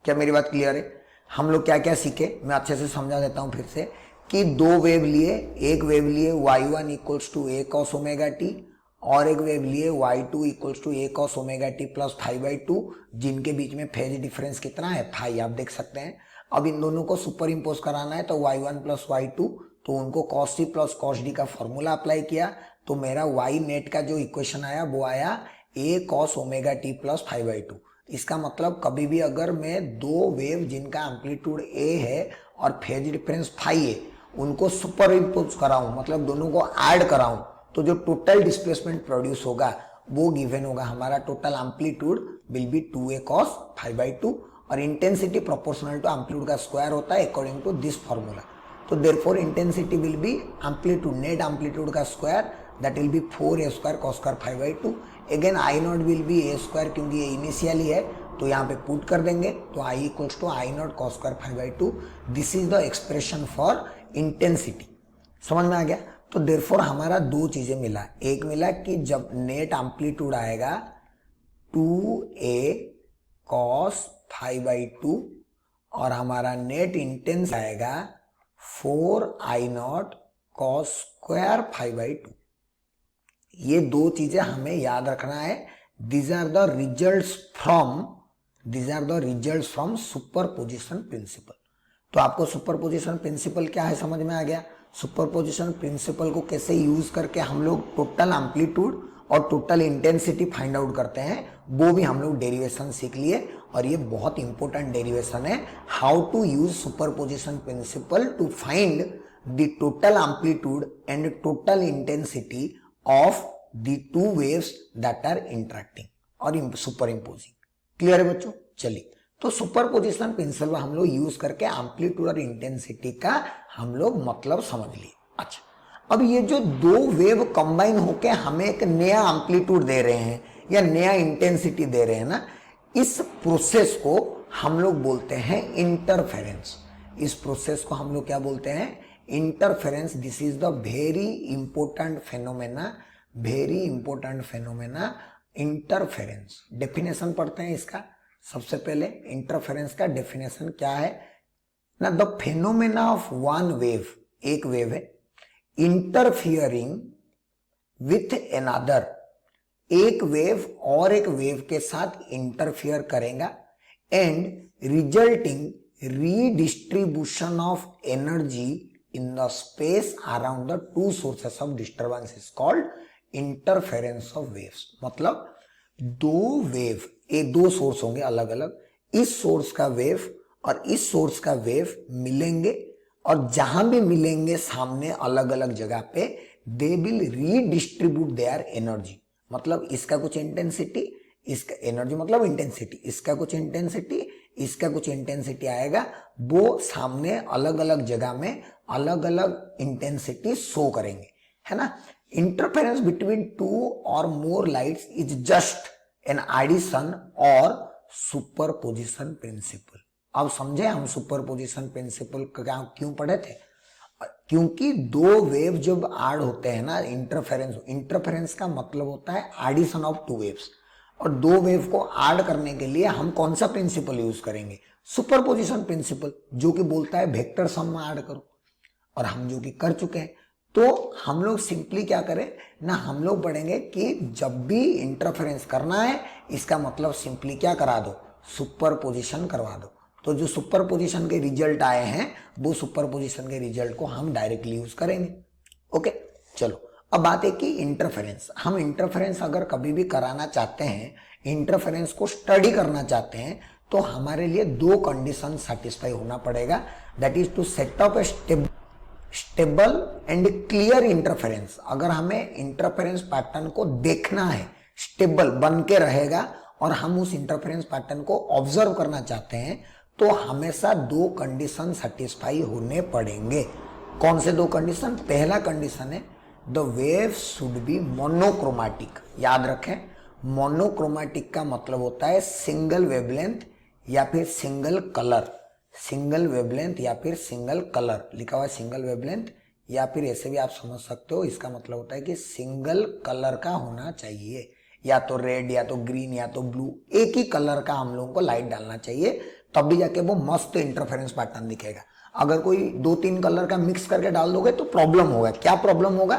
क्या मेरी बात क्लियर है? हम लोग क्या क्या सीखे, मैं अच्छे से समझा देता हूं फिर से, कि दो वेव लिए, एक वेव लिए y1 equals to a cos omega t और एक वेव लिए y2 equals to a cos omega T plus phi by 2, जिनके बीच में फेज डिफरेंस कितना है, फाई, आप देख सकते हैं। अब इन दोनों को सुपर इम्पोज कराना है, तो y1 प्लस y2, तो उनको cos c plus cos d का फॉर्मूला अप्लाई किया, तो मेरा y नेट का जो इक्वेशन आया वो आया a cos omega T plus phi by 2। इसका मतलब कभी भी अगर मैं दो वेव जिनका एम्पलीट्यूड a है और फेज डिफरेंस फाई है, उनको सुपर इम्पोज कराऊं, मतलब दोनों को ऐड कराऊं, तो जो टोटल डिस्प्लेसमेंट प्रोड्यूस होगा वो गिवन होगा हमारा, total amplitude will be 2a cos phi by 2, और इंटेंसिटी प्रोपोर्शनल टू एम्पलीट्यूड का स्क्वायर होता है अकॉर्डिंग टू दिस फॉर्मूला। तो therefore intensity will be amplitude, net amplitude का square, that will be 4a square cos square phi by 2। Again I not will be a square, क्योंकि ये initially है तो यहाँ पे पुट कर देंगे, तो I equals to I naught cos square phi by 2। This is the expression for intensity. समझ में आ गया? तो देयरफॉर हमारा दो चीजें मिला, एक मिला कि जब नेट एम्पलीट्यूड आएगा 2a cos phi by 2 और हमारा नेट इंटेंस आएगा 4I not cos square phi by 2। ये दो चीजें हमें याद रखना है। These are the results from superposition principle. तो आपको सुपरपोजिशन प्रिंसिपल क्या है समझ में आ गया। सुपरपोजिशन प्रिंसिपल को कैसे यूज करके हम लोग टोटल एम्पलीट्यूड और टोटल इंटेंसिटी फाइंड आउट करते हैं, वो भी हम लोग डेरिवेशन सीख लिए, और ये बहुत इंपॉर्टेंट डेरिवेशन है, how to use superposition principle to find the total amplitude and total intensity of the two waves that are interacting और superimposing. क्लियर है बच्चों? चलिए, तो सुपरपोजिशन प्रिंसिपल हम लोग यूज करके एम्पलीट्यूड और इंटेंसिटी का हम लोग मतलब समझ लिए. अच्छा, अब ये जो दो वेव कंबाइन होके हमें एक नया एम्पलीट्यूड दे रहे हैं या नया इंटेंसिटी दे रहे हैं ना, इस प्रोसेस को हम लोग बोलते हैं इंटरफेरेंस. इस प्रोसेस को हम लोग क्या बोलते हैं? Interference. This is the very important phenomena, interference. Definition पढ़ते हैं इसका. सबसे पहले इंटरफेरेंस का डेफिनेशन क्या है ना? The phenomena of one wave, एक वेव है, इंटरफियरिंग विथ अनदर, एक वेव और एक वेव के साथ इंटरफियर करेगा and resulting redistribution of energy in the space around the two sources of disturbance is called interference of waves. मतलब दो वेव, ये दो सोर्स होंगे अलग अलग, इस सोर्स का वेव और इस सोर्स का वेव मिलेंगे और जहां भी मिलेंगे सामने अलग अलग जगह पे, they will redistribute their energy. मतलब इसका कुछ इंटेंसिटी, इसका एनर्जी मतलब इंटेंसिटी, इसका कुछ इंटेंसिटी, इसका कुछ इंटेंसिटी आएगा, वो सामने अलग अलग जगह में अलग अलग इंटेंसिटी शो करेंगे, है ना. इंटरफेरेंस बिटवीन टू और more lights is just an addition और सुपरपोजिशन प्रिंसिपल. अब समझे हम सुपरपोजिशन प्रिंसिपल क्यों पढ़े थे? क्योंकि दो वेव जब ऐड होते हैं ना, इंटरफेरेंस का मतलब होता है एडिशन ऑफ टू वेव्स, और दो वेव को ऐड करने के लिए हम कौन सा प्रिंसिपल यूज करेंगे? सुपरपोजिशन प्रिंसिपल, जो कि बोलता है वेक्टर सम में ऐड करो, और हम जो कि कर चुके हैं. तो हम लोग सिंपली क्या करें ना, हम लोग पढ़ेंगे कि जब भी इंटरफेरेंस करना है, इसका मतलब सिंपली क्या करा दो? सुपरपोजिशन करवा दो. तो जो सुपरपोजिशन के रिजल्ट आए हैं, वो सुपरपोजिशन के रिजल्ट को हम डायरेक्टली यूज करेंगे. ओके, चलो अब बात है कि इंटरफेरेंस, हम इंटरफेरेंस अगर कभी भी कराना चाहते हैं, इंटरफेरेंस को स्टडी करना चाहते हैं, तो हमारे लिए दो कंडीशन सेटिस्फाई होना पड़ेगा. That is to set up a stable and clear interference. अगर हमें इंटरफेरेंस पैटर्न को देखना है, स्टेबल बन के रहेगा, और हम उस इंटरफेरेंस पैटर्न को ऑब्जर्व करना चाहते हैं, तो हमेशा दो कंडीशन सेटिस्फाई होने पड़ेंगे. कौन से दो कंडीशन? पहला कंडीशन है the wave should be monochromatic. याद रखें, मोनोक्रोमेटिक का मतलब होता है सिंगल वेवलेंथ या फिर सिंगल कलर. सिंगल वेवलेंथ या फिर सिंगल कलर लिखा हुआ है, सिंगल वेवलेंथ, या फिर ऐसे भी आप समझ सकते हो, इसका मतलब होता है कि सिंगल कलर का होना चाहिए, या तो रेड या तो ग्रीन या तो ब्लू, एक ही कलर का हम लोगों को लाइट डालना चाहिए, तब भी जाके वो मस्त इंटरफेरेंस पैटर्न दिखेगा. अगर कोई दो तीन कलर का मिक्स करके डाल दोगे तो प्रॉब्लम होगा. क्या प्रॉब्लम होगा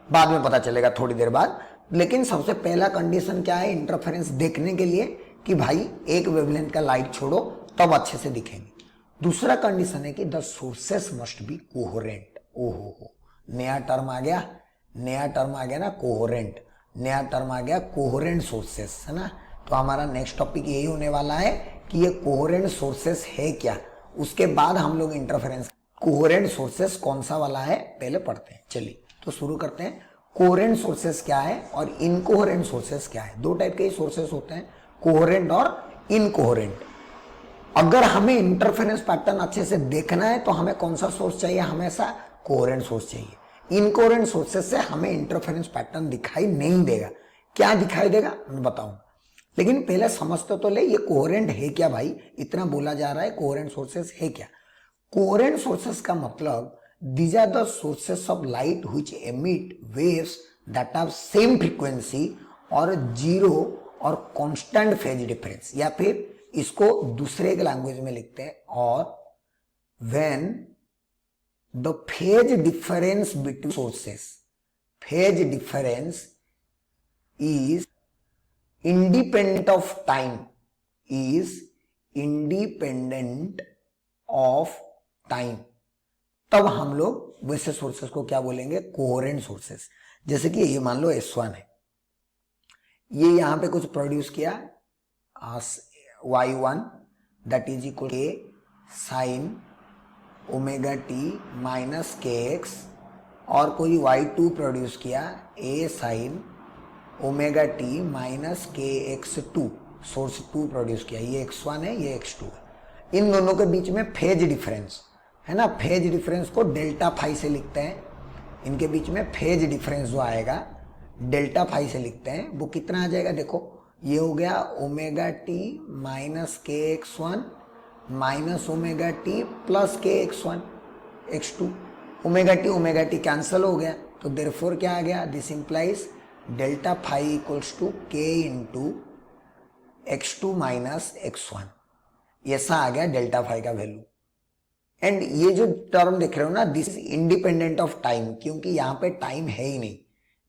बाद में पता चलेगा थोड़ी देर बाद. लेकिन सबसे पहला कंडीशन क्या है इंटरफेरेंस देखने के लिए? कि भाई एक वेवलेंथ का लाइट छोड़ो तब अच्छे से दिखेंगे. दूसरा कंडीशन है कि the sources must be coherent. ओहो, नया टर्म आ गया, ना, कोहेरेंट. नया टर्म आ गया, कोहेरेंट सोर्सेस, है ना. तो हमारा नेक्स्ट टॉपिक यही होने वाला है कि ये कोहेरेंट सोर्सेस है क्या. उसके बाद हम लोग इंटरफेरेंस, कोहेरेंट सोर्सेस कौन सा वाला है पहले पढ़ते हैं. चलिए तो शुरू करते हैं. कोहेरेंट सोर्सेस क्या है और इनकोहेरेंट सोर्सेस क्या है? दो टाइप के ही सोर्सेस होते हैं, कोहेरेंट और इनकोहेरेंट. अगर हमें इंटरफेरेंस पैटर्न अच्छे से देखना है तो हमें कौन सा सोर्स चाहिए? हमेशा कोहेरेंट सोर्स चाहिए. इनकोहेरेंट सोर्सेस से हमें इंटरफेरेंस पैटर्न दिखाई नहीं देगा. क्या दिखाई देगा मैं बताऊंगा, लेकिन पहले समझते तो ले ये कोहेरेंट है क्या भाई. इतना बोला जा रहा है कोहेरेंट सोर्सेस है क्या. कोहेरेंट सोर्सेस का मतलब these are the sources of light which emit waves that have same frequency और जीरो और कांस्टेंट फेज डिफरेंस. या फिर इसको दूसरे के लैंग्वेज में लिखते हैं, और when the phase difference between sources, phase difference is independent of time, तब हम लोग वैसे सोर्सेस को क्या बोलेंगे? Coherent sources. जैसे कि ये मान लो S1 है, ये यहां पे कुछ प्रोड्यूस किया Y1 दैट इज इक्वल के sine omega T minus K x और कोई y2 प्रोड्यूस किया a sine omega T minus K x to, source 2 produce किया, ये x1 है ये x2 है। इन दोनों के बीच में फेज डिफरेंस है ना, फेज डिफरेंस को डेल्टा फाई से लिखते हैं। इनके बीच में फेज डिफरेंस जो आएगा डेल्टा फाई से लिखते हैं, वो कितना आ जाएगा, देखो ये हो गया omega T minus K X one minus omega T plus K X one X two. Omega T cancel हो गया, तो देयरफॉर क्या आ गया, this implies delta phi equals to K into x two minus x one, ऐसा आ गया delta phi का वैल्यू। एंड ये जो टर्म देख रहे हो ना, this is independent of time, क्योंकि यहाँ पे टाइम है ही नहीं,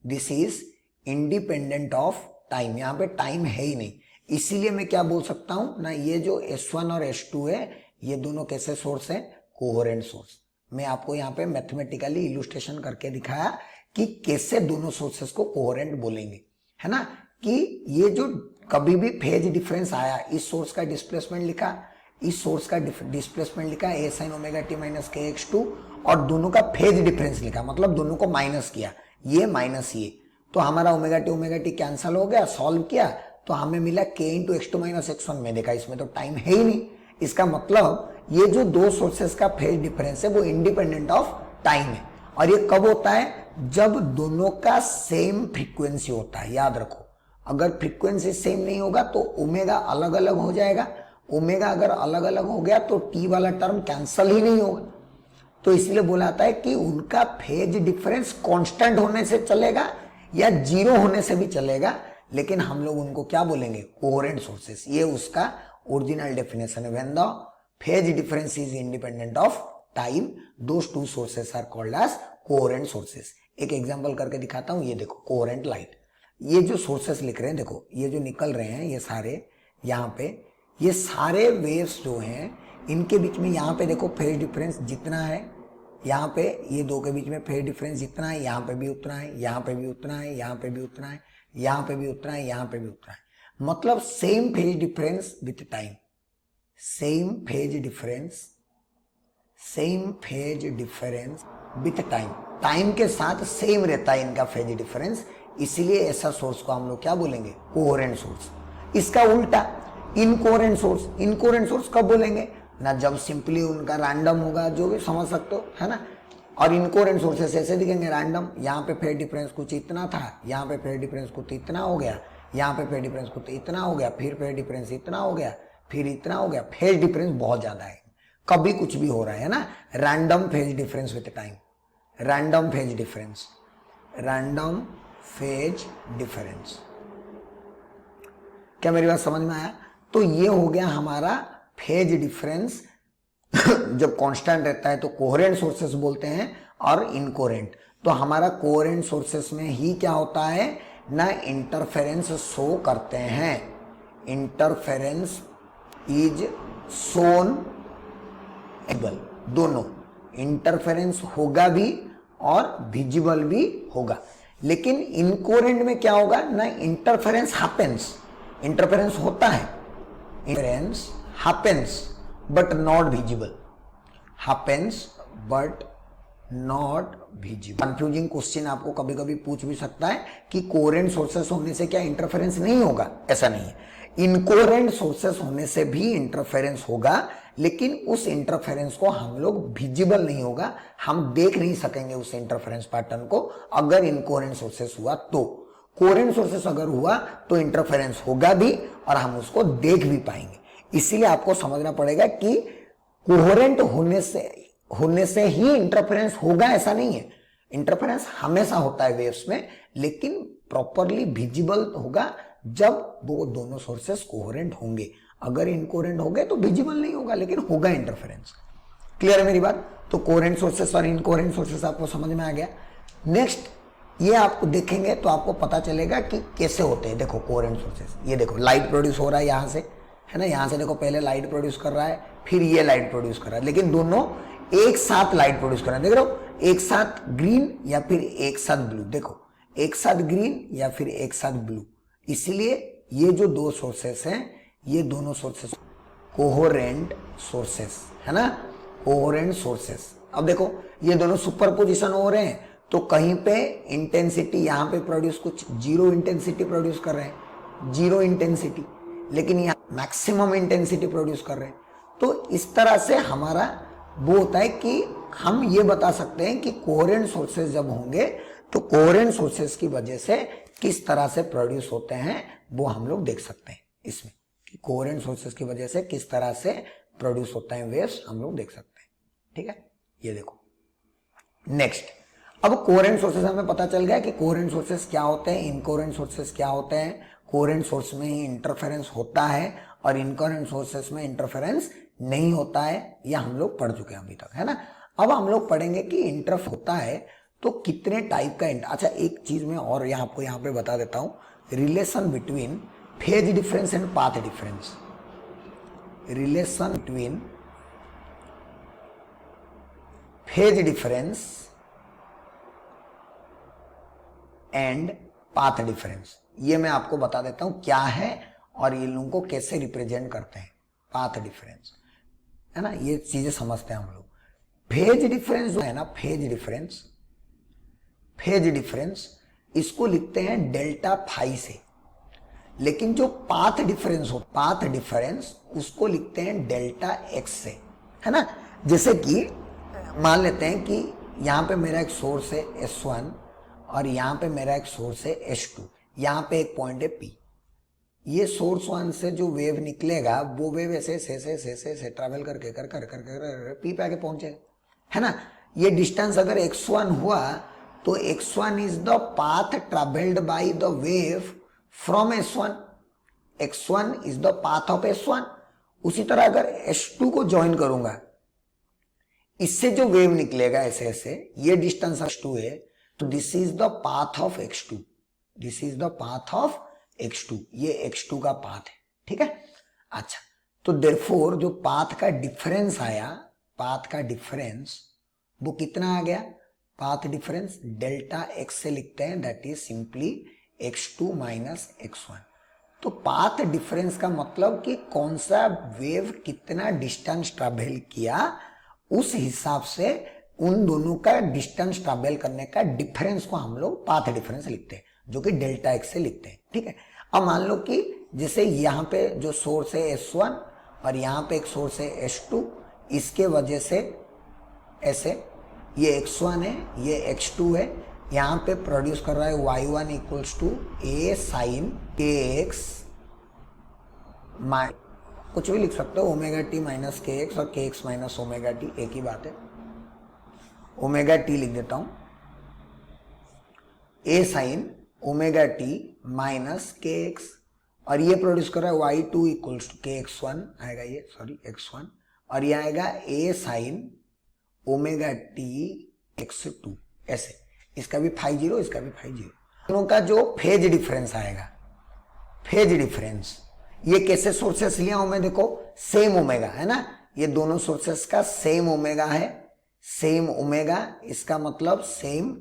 this is independent of time, यहाँ पे टाइम है ही नहीं। इसीलिए मैं क्या बोल सकता हूं ना, ये जो S1 और S2 है ये दोनों कैसे सोर्स हैं, कोहेरेंट सोर्स। मैं आपको यहाँ पे मैथमेटिकली इलुस्ट्रेशन करके दिखाया कि कैसे दोनों सोर्सेस को कोहेरेंट बोलेंगे, है ना। कि ये जो कभी भी फेज डिफरेंस आया, इस सोर्स का डिस्प्लेसमेंट लिखा, इस सोर्स का डिस्प्लेसमेंट लिखा a sin omega T minus K x to, और दोनों का फेज डिफरेंस लिखा, मतलब दोनों को माइनस किया, ये माइनस ये, तो हमारा ओमेगा टी कैंसिल हो गया, सॉल्व किया तो हमें मिला k into x two minus x one में। देखा इसमें तो टाइम है ही नहीं, इसका मतलब ये जो दो सोर्सेस का फेज डिफरेंस है वो इंडिपेंडेंट ऑफ टाइम है। और ये कब होता है, जब दोनों का सेम फ्रीक्वेंसी होता है। याद रखो, अगर फ्रीक्वेंसी सेम नहीं होगा तो ओमेगा अलग अलग हो जाएगा, ओमेगा अगर अलग अलग हो गया तो टी वाला टर्म कैंसिल ही नहीं होगा। तो इसलिए बोला जाता है कि उनका फेज डिफरेंस कांस्टेंट होने से चलेगा या जीरो होने से भी चलेगा, लेकिन हम लोग उनको क्या बोलेंगे, कोहेरेंट सोर्सेस। ये उसका ओरिजिनल डेफिनेशन है, when the phase difference is independent of time those two sources are called as coherent sources. एक एग्जांपल करके दिखाता हूं, ये देखो कोहेरेंट लाइट, ये जो सोर्सेस लिख रहे हैं, देखो ये जो निकल रहे हैं ये सारे, यहाँ पे ये सारे वेव्स जो हैं इनके बीच में यहाँ पे देखो फेज डिफरेंस जितना है, यहाँ पे ये दो के बीच में फेज डिफरेंस जितना है, यहाँ पे भी उतना है, यहाँ पे भी उतना है, यहाँ पे भी उतना है, यहाँ पे भी उतना है, यहाँ पे भी उतना है, मतलब same phase difference with time, same phase difference with time, time के साथ सेम रहता है इनका फेज डिफरेंस। इसीलिए ऐसा सोर्स को हम लोग क्या बोलेंगे, कोहेरेंट सोर्स। इसका उल्टा इनकोहेरेंट सोर्स, इनकोहेरेंट सोर्स कब बोलेंगे ना, जब सिंपली उनका रैंडम होगा, जो भी समझ सकते हो, है ना। और इनकोहेरेंट सोर्सेस ऐसे दिखेंगे रैंडम, यहाँ पे फेज डिफरेंस कुछ इतना था, यहाँ पे फेज डिफरेंस कुछ इतना हो गया, यहाँ पे फेज डिफरेंस कुछ इतना हो गया, फिर फेज डिफरेंस इतना हो गया, फिर इतना हो गया, फेज डिफरेंस बहुत ज्यादा है, कभी कुछ भी हो रहा है ना। Random phase difference with time, random phase difference, random phase difference. क्या मेरी बात समझ में आया? तो ये हो गया हमारा फेज डिफरेंस जब कांस्टेंट रहता है तो कोहेरेंट सोर्सेस बोलते हैं, और इनकोहेरेंट। तो हमारा कोहेरेंट सोर्सेस में ही क्या होता है ना, इंटरफेरेंस शो करते हैं, इंटरफेरेंस इज शोन एबल, दोनों इंटरफेरेंस होगा भी और विजिबल भी होगा। लेकिन इनकोहेरेंट में क्या होगा ना, इंटरफेरेंस हैपेंस, इंटरफेरेंस होता है, interference happens but not visible, happens but not visible. Confusing question आपको कभी कभी पूछ भी सकता है कि कोहेरेंट सोर्सेस होने से क्या इंटरफेरेंस नहीं होगा, ऐसा नहीं है। इनकोहेरेंट सोर्सेस होने से भी इंटरफेरेंस होगा, लेकिन उस इंटरफेरेंस को हम लोग विजिबल नहीं होगा, हम देख नहीं सकेंगे उस इंटरफेरेंस पैटर्न को। अगर इनकोहेरेंट सोर्सेस हुआ तो, कोहेरेंट सोर्सेस अगर हुआ तो इंटरफेरेंस होगा भी और हम उसको देख भी पाएंगे। इसीलिए आपको समझना पड़ेगा कि कोहेरेंट होने से ही इंटरफेरेंस होगा, ऐसा नहीं है। इंटरफेरेंस हमेशा होता है वेव्स में, लेकिन प्रॉपरली विजिबल होगा जब वो दोनों सोर्सेस कोहेरेंट होंगे। अगर इनकोहेरेंट हो गए तो विजिबल नहीं होगा, लेकिन होगा इंटरफेरेंस। क्लियर है मेरी बात? तो कोहेरेंट सोर्सेस और इनकोहेरेंट सोर्सेस आपको समझ में आ गया। नेक्स्ट ये आपको देखेंगे तो आपको पता चलेगा कि कैसे होते हैं। देखो कोहेरेंट सोर्सेस, ये देखो लाइट प्रोड्यूस हो रहा है यहाँ से, है ना, यहाँ से देखो पहले लाइट प्रोड्यूस कर रहा है, फिर ये लाइट प्रोड्यूस कर रहा है, लेकिन दोनों एक साथ लाइट प्रोड्यूस कर रहे हैं। देख रहे हो, एक साथ ग्रीन या फिर एक साथ ब्लू, देखो एक साथ ग्रीन या फिर एक साथ ब्लू। इसीलिए ये जो दो सोर्सेस हैं, ये दोनों सोर्सेस कोहेरेंट सोर्सेस है ना, कोहेरेंट सोर्सेस। अब देखो ये दोनों सुपरपोजिशन हो रहे हैं, तो कहीं पे इंटेंसिटी यहाँ पे प्रोड्यूस कुछ जीरो इंटेंसिटी प्रोड्यूस कर रहे हैं, जीरो इंटेंसिटी, लेकिन यहाँ मैक्सिमम इंटेंसिटी प्रोड्यूस कर रहे हैं। तो इस तरह से हमारा वो होता है कि हम ये बता सकते हैं कि कोहेरेंट सोर्सेस जब होंगे तो कोहेरेंट सोर्सेस की वजह से किस तरह से प्रोड्यूस होते हैं वो हम लोग देख सकते हैं इसमें, कि कोहेरेंट सोर्सेस की वजह से किस तरह से प्रोड्यूस होता है वेव्स हम लोग देख सकते हैं। ठीक है, ये देखो नेक्स्ट। अब कोहेरेंट सोर्सेस हमें पता चल गया कि कोहेरेंट सोर्सेस क्या होते हैं, इनकोहेरेंट सोर्सेस क्या होते हैं। कोहेरेंट सोर्स में ही इंटरफेरेंस होता है और इनकोहेरेंट सोर्सेस में इंटरफेरेंस नहीं होता है, यह हम लोग पढ़ चुके हैं अभी तक, है ना। अब हम लोग पढ़ेंगे कि इंटरफेरेंस होता है तो कितने टाइप का अच्छा एक चीज मैं और आपको यहाँ पे बता देता हूँ, relation between phase difference and path difference. Relation between phase difference and path difference, ये मैं आपको बता देता हूं क्या है और ये लोगों को कैसे रिप्रेजेंट करते हैं। पाथ डिफरेंस, है ना, ये चीजें समझते हैं हम लोग। फेज डिफरेंस जो है ना, फेज डिफरेंस, फेज डिफरेंस इसको लिखते हैं डेल्टा फाई से, लेकिन जो पाथ डिफरेंस हो, पाथ डिफरेंस उसको लिखते हैं डेल्टा एक्स से, है ना। जैसे कि मान लेते हैं कि यहाँ पे मेरा एक सोर्स है S1 और यहाँ पे मेरा एक सोर्स है S2, यहाँ पे एक पॉइंट है P। ये सोर्स 1 से जो वेव निकलेगा वो वेव ऐसे ट्रैवल करके कर P पे आके पहुंचेगा, है ना। ये डिस्टेंस अगर x1 हुआ तो x1 is the path travelled by the wave from S1, x1 is the path of S1। उसी तरह अगर S2 को ज्वाइन करूंगा, इससे जो वेव निकलेगा ऐसे ये डिस्टेंस x2 है, तो this is the path of x2, this is the path of x2, ये x2 का पाथ है, ठीक है। अच्छा, तो देयरफॉर जो पाथ का डिफरेंस आया, पाथ का डिफरेंस वो कितना आ गया, पाथ डिफरेंस डेल्टा x से लिखते हैं, that is simply x2 minus x1। तो पाथ डिफरेंस का मतलब कि कौन सा वेव कितना डिस्टेंस ट्रैवल किया, उस हिसाब से उन दोनों का डिस्टेंस ट्रैवल करने का डिफरेंस को हम लोग पाथ डिफरेंस लिखते हैं, जो कि डेल्टा एक्स से लिखते हैं, ठीक है। अब मान लो कि जैसे यहाँ पे जो सोर्स है S1 और यहाँ पे एक सोर्स है S2, इसके वजह से ऐसे ये x1 है, ये x2 है, यहाँ पे प्रोड्यूस कर रहा है y1 equals to a sine kx, कुछ भी लिख सकते हो, ओमेगा टी माइनस kx और kx माइनस ओमेगा टी एक ही बात है, ओमेगा टी लिख देता हूं, a sine omega T minus kx, और ये प्रोड्यूस कर रहा है y2 इक्वल्स टू kx1 आएगा, ये सॉरी x1, और ये आएगा a sine omega T x2, ऐसे इसका भी फाई जीरो, इसका भी फाई जीरो, दोनों का जो फेज डिफरेंस आएगा, फेज डिफरेंस, ये कैसे सोर्सेस लिया हूं मैं, देखो सेम ओमेगा है ना, ये दोनों सोर्सेस का सेम ओमेगा है, सेम ओमेगा, इसका मतलब same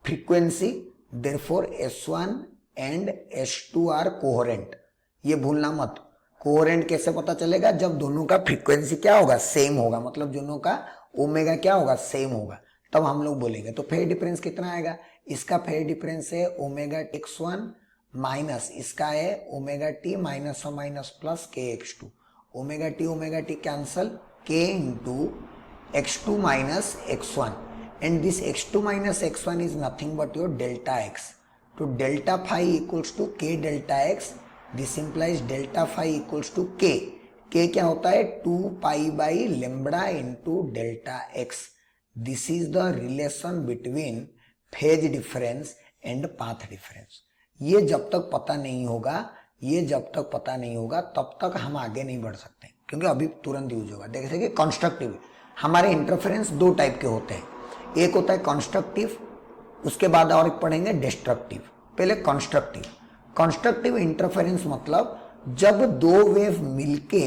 frequency, therefore S1 and S2 are coherent. ये भूलना मत, कोहेरेंट कैसे पता चलेगा, जब दोनों का फ्रीक्वेंसी क्या होगा, सेम होगा, मतलब दोनों का ओमेगा क्या होगा, सेम होगा, तब हम लोग बोलेंगे। तो फेज डिफरेंस कितना आएगा, इसका फेज डिफरेंस है ओमेगा x1 माइनस इसका है ओमेगा टी माइनस और minus plus kx2, omega t cancel, k into x2 minus x1, and this x2 minus x1 is nothing but your delta x. तो delta phi equals to k delta x. This implies delta phi equals to k. k क्या होता है, 2 pi by lambda into delta x. This is the relation between phase difference and path difference. ये जब तक पता नहीं होगा, ये जब तक पता नहीं होगा तब तक हम आगे नहीं बढ़ सकते, क्योंकि अभी तुरंत यूज होगा। देखिए कि कंस्ट्रक्टिव, हमारे इंटरफेरेंस दो टाइप के होते हैं, एक होता है कंस्ट्रक्टिव, उसके बाद और एक पढ़ेंगे डिस्ट्रक्टिव। पहले कंस्ट्रक्टिव, कंस्ट्रक्टिव इंटरफेरेंस मतलब जब दो वेव मिलके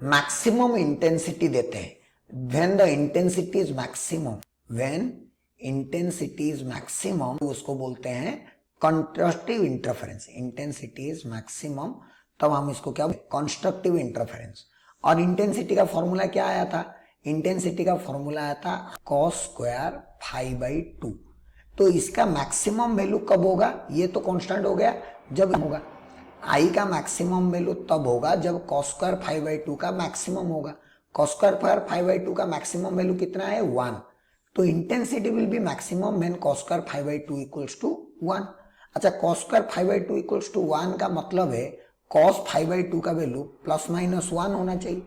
मैक्सिमम इंटेंसिटी देते हैं, when the intensity is maximum, when intensity is maximum, उसको बोलते हैं constructive interference. Intensity is maximum, तब हम इसको क्या, कंस्ट्रक्टिव इंटरफेरेंस। और इंटेंसिटी का फॉर्मूला क्या आया था, इंटेंसिटी का फॉर्मूला आया था cos square phi by to. तो इसका मैक्सिमम वैल्यू कब होगा, ये तो कांस्टेंट हो गया, जब होगा आई का मैक्सिमम वैल्यू तब होगा जब cos square phi by two का मैक्सिमम होगा। Cos square phi by two का मैक्सिमम वैल्यू कितना है 1, तो intensity will be maximum when cos square 5 by 2 equals to 1। अच्छा, cos square 5 by 2 equals to 1 का मतलब है cos 5 बाई 2 का वैल्यू प्लस माइनस 1 होना चाहिए।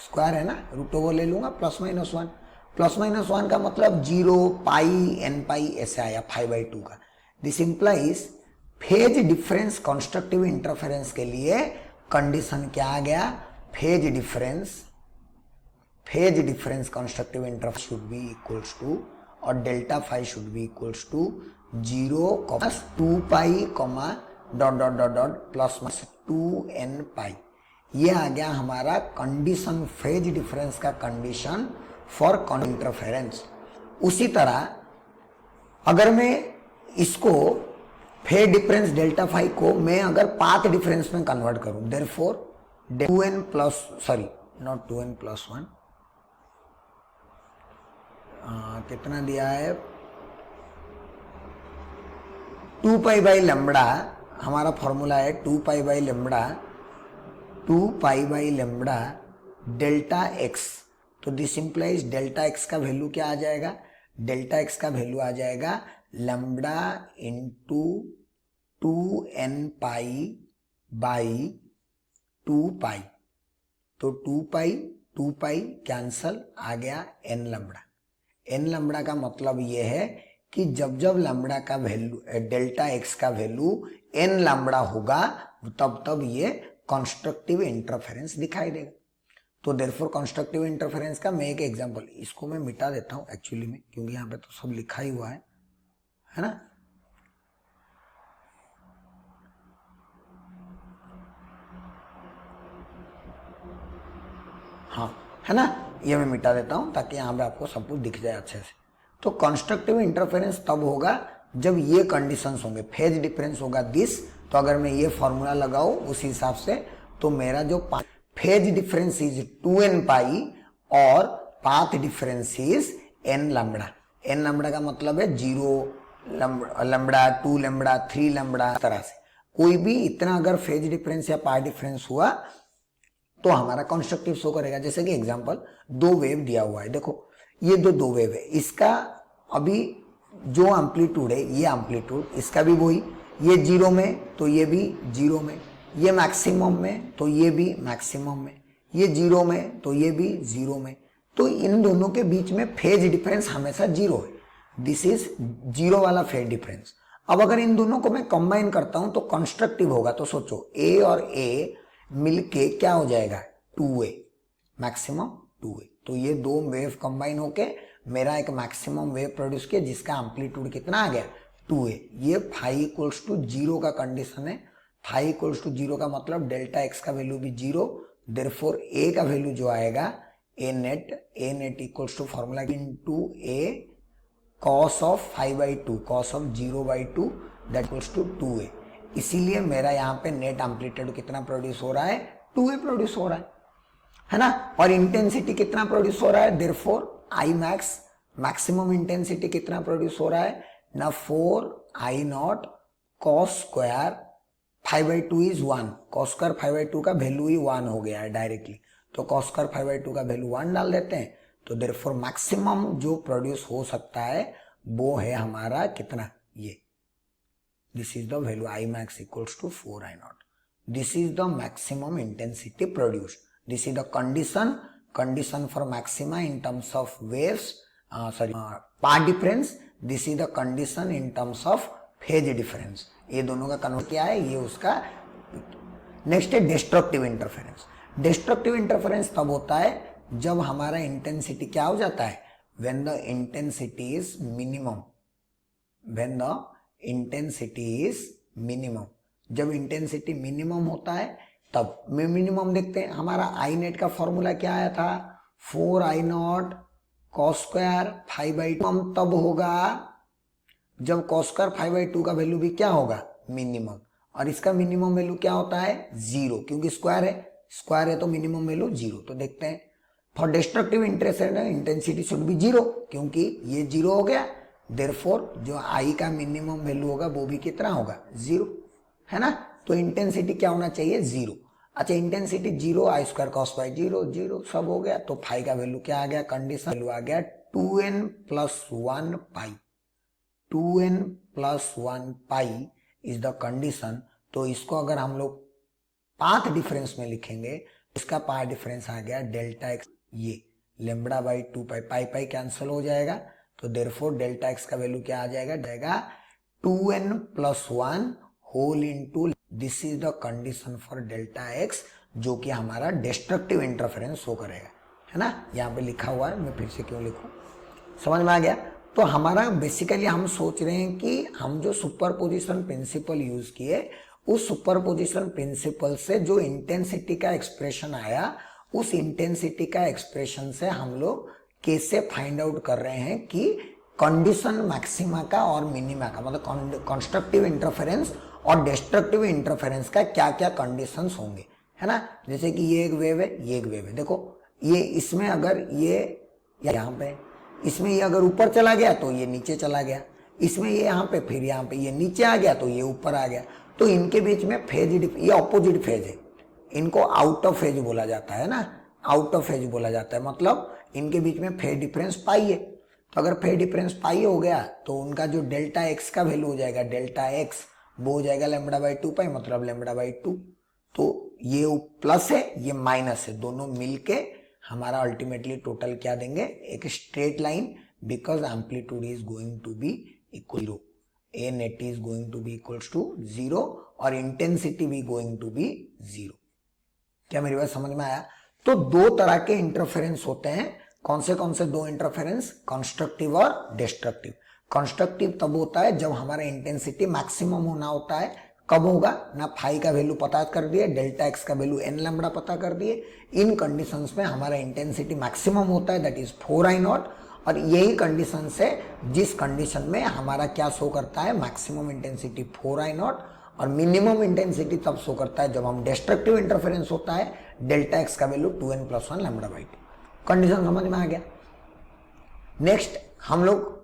स्क्वायर है ना, रूट ओवर ले लूंगा, प्लस माइनस 1। प्लस माइनस 1 का मतलब 0 पाई एन पाई ऐसे आया 5 बाई 2 का। This implies phase difference constructive interference के लिए कंडीशन क्या आ गया, phase difference constructive interference should be equals to, और delta phi should be equals to 0 2 pi dot dot dot dot plus 2n pi. ये आ गया हमारा कंडीशन, फेज डिफरेंस का कंडीशन फॉर इंटरफेरेंस। उसी तरह अगर मैं इसको फेज डिफरेंस डेल्टा फाई को मैं अगर पाथ डिफरेंस में कन्वर्ट करूं, therefore 2n plus sorry not 2n plus 1 कितना दिया है 2 पाई बाई लेम्बडा, हमारा फॉर्मूला है 2 pi by lambda delta x. तो दिस इंप्लाइज डेल्टा एक्स का वैल्यू क्या आ जाएगा, डेल्टा एक्स का वैल्यू आ जाएगा lambda into 2n pi by 2 पाई। तो 2 पाई कैंसल, आ गया n लैम्बडा। n लैम्बडा का मतलब ये है कि जब लैम्बडा का वैल्यू डेल्टा एक्स का वैल्यू n लैम्बडा होगा तब ये कंस्ट्रक्टिव इंटरफेरेंस दिखाई देगा। तो देयरफॉर कंस्ट्रक्टिव इंटरफेरेंस का मैं एक एग्जांपल, इसको मैं मिटा देता हूं एक्चुअली में, क्योंकि यहाँ पे तो सब लिखा ही हुआ है ना। हाँ है ना, ये मैं मिटा देता हूं ताकि यहाँ पे आपको सब कुछ दिख जाए अच्छे से। तो कंस्ट्रक्टिव इंटरफेरेंस तब होगा जब ये कंडीशंस होंगे, फेज डिफरेंस होगा दिस। तो अगर मैं ये फॉर्मूला लगाऊं उस हिसाब से, तो मेरा जो फेज डिफरेंस इज 2n पाई और path difference is n lambda. n lambda का मतलब है 0 लैम्बडा 2 लैम्बडा 3 लैम्बडा, तरह से कोई भी इतना अगर फेज डिफरेंस या पाथ डिफरेंस हुआ तो हमारा कंस्ट्रक्टिव शो करेगा। जैसे कि एग्जांपल, दो वेव दिया हुआ है, देखो ये दो वेव है, इसका अभी जो एम्पलीट्यूड है ये एम्पलीट्यूड, इसका भी वही, ये 0 में तो ये भी 0 में, ये मैक्सिमम में तो ये भी मैक्सिमम में, ये 0 में तो ये भी 0 में। तो इन दोनों के बीच में फेज डिफरेंस हमेशा 0 है। दिस इज 0 वाला फेज डिफरेंस। अब अगर इन दोनों को मैं कंबाइन करता हूं तो कंस्ट्रक्टिव होगा। तो सोचो A और A मिलके क्या हो जाएगा 2A, मैक्सिमम 2A। तो ये दो वेव कंबाइन होके मेरा एक मैक्सिमम वेव प्रोड्यूस किया जिसका एम्पलीट्यूड कितना आ गया 2A। ये फाई इक्वल्स टू 0 का कंडीशन है। फाई इक्वल्स टू 0 का मतलब डेल्टा एक्स का वैल्यू भी 0, देयरफॉर A का वैल्यू जो आएगा A net equals to formula into A cos of 5 by 2, cos of 0 by 2 that equals to 2A। इसीलिए मेरा यहाँ पे नेट एम्पलीट्यूड कितना प्रोड्यूस हो रहा है 2A प्रोड्यूस हो रहा है ना। और इंटेंसिटी कितना प्रोड्यूस हो रहा है, therefore I max, maximum intensity कितना प्रोड्यूस हो रहा है ना 4I not cos square 5 by 2 is 1। cos square 5 by 2 का वैल्यू ही 1 हो गया है डायरेक्टली, तो cos स्क्वायर 5 बाई 2 का वैल्यू 1 डाल देते हैं। तो देयरफॉर मैक्सिमम जो प्रोड्यूस हो सकता है वो है हमारा कितना, ये this is the value I max equals to 4I naught. This is the maximum intensity produced. This is the condition for maxima in terms of waves, path difference. This is the condition in terms of phase difference. ये दोनों का convert क्या है, ये उसका। Next है destructive interference. Destructive interference तब होता है जब हमारा इंटेंसिटी क्या हो जाता है, when the intensity is minimum, when the intensity is minimum. जब इंटेंसिटी मिनिमम होता है तब मिनिमम देखते हैं। हमारा आई नेट का फॉर्मूला क्या आया था 4I not cos square 5 by 2 तब होगा जब cos स्क्वायर 5 बाई 2 का वैल्यू भी क्या होगा मिनिमम, और इसका मिनिमम वैल्यू क्या होता है 0, क्योंकि स्क्वायर है तो मिनिमम वैल्यू 0। तो देखते हैं for destructive intensity should be zero, क्योंकि ये जीरो हो गया, देयरफॉर जो आई का मिनिमम वैल्यू होगा वो भी कितना होगा, जीरो, है ना। तो इंटेंसिटी क्या होना चाहिए, जीरो। अच्छा, intensity zero, I square cos by zero, zero सब हो गया। तो फाई का वैल्यू क्या आ गया, कंडीशन वैल्यू आ गया 2n plus 1 pi, 2n plus 1 pi is the condition. तो इसको अगर हम लोग पाथ डिफरेंस में लिखेंगे, इसका पाथ डिफरेंस आ गया डेल्टा एक्स, ये lambda by 2 pi, pi pi cancel हो जाएगा, तो देयरफॉर डेल्टा एक्स का वैल्यू क्या आ जाएगा 2n plus 1 whole into, this is the condition for delta x, जो कि हमारा डिस्ट्रक्टिव इंटरफेरेंस शो करेगा, है ना। यहाँ पे लिखा हुआ है, मैं फिर से क्यों लिखूं, समझ में आ गया। तो हमारा बेसिकली हम सोच रहे हैं कि हम जो सुपरपोजिशन प्रिंसिपल यूज किए, उस सुपरपोजिशन प्रिंसिपल से जो इंटेंसिटी का एक्सप्रेशन आया, उस इंटेंसिटी का एक्सप्रेशन से हम लोग कैसे फाइंड आउट कर रहे हैं कि कंडीशन मैक्सिमा का और मिनिमा का, मतलब कंस्ट्रक्टिव इंटरफेरेंस और डिस्ट्रक्टिव इंटरफेरेंस का क्या क्या कंडीशंस होंगे, है ना। जैसे कि ये एक वेव है, ये एक वेव है, देखो ये इसमें अगर ये यहाँ पे, इसमें ये अगर ऊपर चला गया तो ये नीचे चला गया, इसमें ये यहाँ पे, फिर यहाँ पे ये नीचे आ गया तो ये ऊपर आ गया। तो इनके बीच में फेज, ये ऑपोजिट फेज है, इनको आउट ऑफ फेज बोला जाता है ना, आउट ऑफ फेज बोला जाता है, मतलब इनके बीच में फेज डिफरेंस पाई है। तो अगर फेज डिफरेंस पाई हो गया तो उनका जो डेल्टा एक्स का वैल्यू हो जाएगा, डेल्टा एक्स वो हो जाएगा लेम्बडा बाई 2 पाई, मतलब लेम्बडा बाई 2। तो ये प्लस है, ये माइनस है, दोनों मिलके हमारा अल्टीमेटली टोटल क्या देंगे, एक straight line, because amplitude is going to be equal to a net is going to be equals to zero और इंटेंसिटी भी गोइंग टू बी जीरो। क्या मेरी बात समझ में आया। तो दो तरह के इंटरफेरेंस होते हैं, कौन से दो इंटरफेरेंस, कंस्ट्रक्टिव और डिस्ट्रक्टिव। कंस्ट्रक्टिव तब होता है जब हमारा इंटेंसिटी मैक्सिमम होना होता है, कब होगा ना, फाई का वैल्यू पता कर दिए, डेल्टा एक्स का वैल्यू एन लैम्बडा पता कर दिए, इन कंडीशंस में हमारा इंटेंसिटी मैक्सिमम होता है, दैट इज 4i0। और यही कंडीशन से, जिस कंडीशन में हमारा क्या शो करता है, मैक्सिमम इंटेंसिटी 4i0 और मिनिमम इंटेंसिटी तब शो करता है जब हम डिस्ट्रक्टिव इंटरफेरेंस होता है, डेल्टा एक्स का value 2n plus 1 lambda by 2। Condition समझ में आ गया। नेक्स्ट हम लोग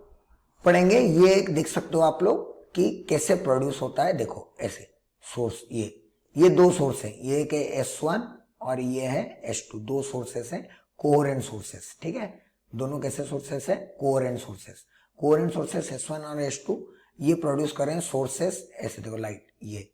पढ़ेंगे, ये देख सकते हो आप लोग कि कैसे प्रोड्यूस होता है। देखो ऐसे सोर्स, ये दो सोर्स है, ये एक है S1 और ये है S2, दो सोर्सेस हैं, कोहेरेंट सोर्सेस, ठीक है। दोनों कैसे सोर्सेस है, coherent sources. Coherent sources S1 और S2 ये प्रोड्यूस करें सोर्सेस, ऐसे देखो लाइट ये।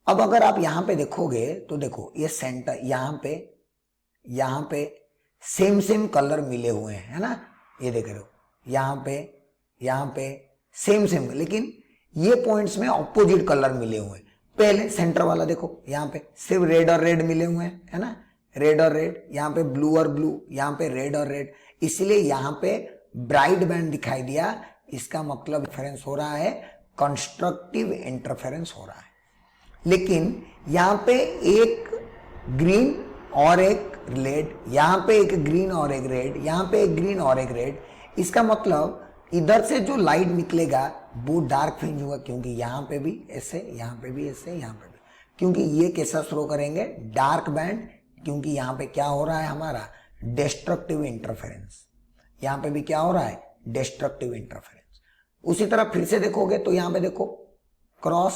अब अगर आप यहाँ पे देखोगे तो देखो ये सेंटर, यहाँ पे सेम कलर मिले हुए हैं, है ना, ये देख रहे हो, यहाँ पे सेम, लेकिन ये पॉइंट्स में ऑपोजिट कलर मिले हुए हैं। पहले सेंटर वाला देखो, यहाँ पे सिर्फ रेड और रेड मिले हुए हैं, है ना, रेड और रेड, यहाँ पे ब्लू और ब्लू, यहाँ पे रेड और रेड, इसलिए यहाँ पे ब्राइट बैंड दिखाई दिया, इसका मतलब इंटरफेरेंस हो रहा है, कंस्ट्रक्टिव इंटरफेरेंस हो रहा है। लेकिन यहाँ पे एक ग्रीन और एक रेड, यहाँ पे एक ग्रीन और एक रेड, यहाँ पे एक ग्रीन और एक रेड, इसका मतलब इधर से जो लाइट निकलेगा वो डार्क फ्रिंज होगा, क्योंकि यहाँ पे भी ऐसे, यहाँ पे भी ऐसे, यहाँ पे भी, क्योंकि ये कैसा शो करेंगे, डार्क बैंड, क्योंकि यहाँ पे क्या हो रहा है हमारा, डिस्ट्रक्टिव इंटरफेरेंस, यहाँ पे भी क्या हो रहा है, डिस्ट्रक्टिव इंटरफेरेंस। उसी तरह फिर से देखोगे तो यहाँ पे देखो क्रॉस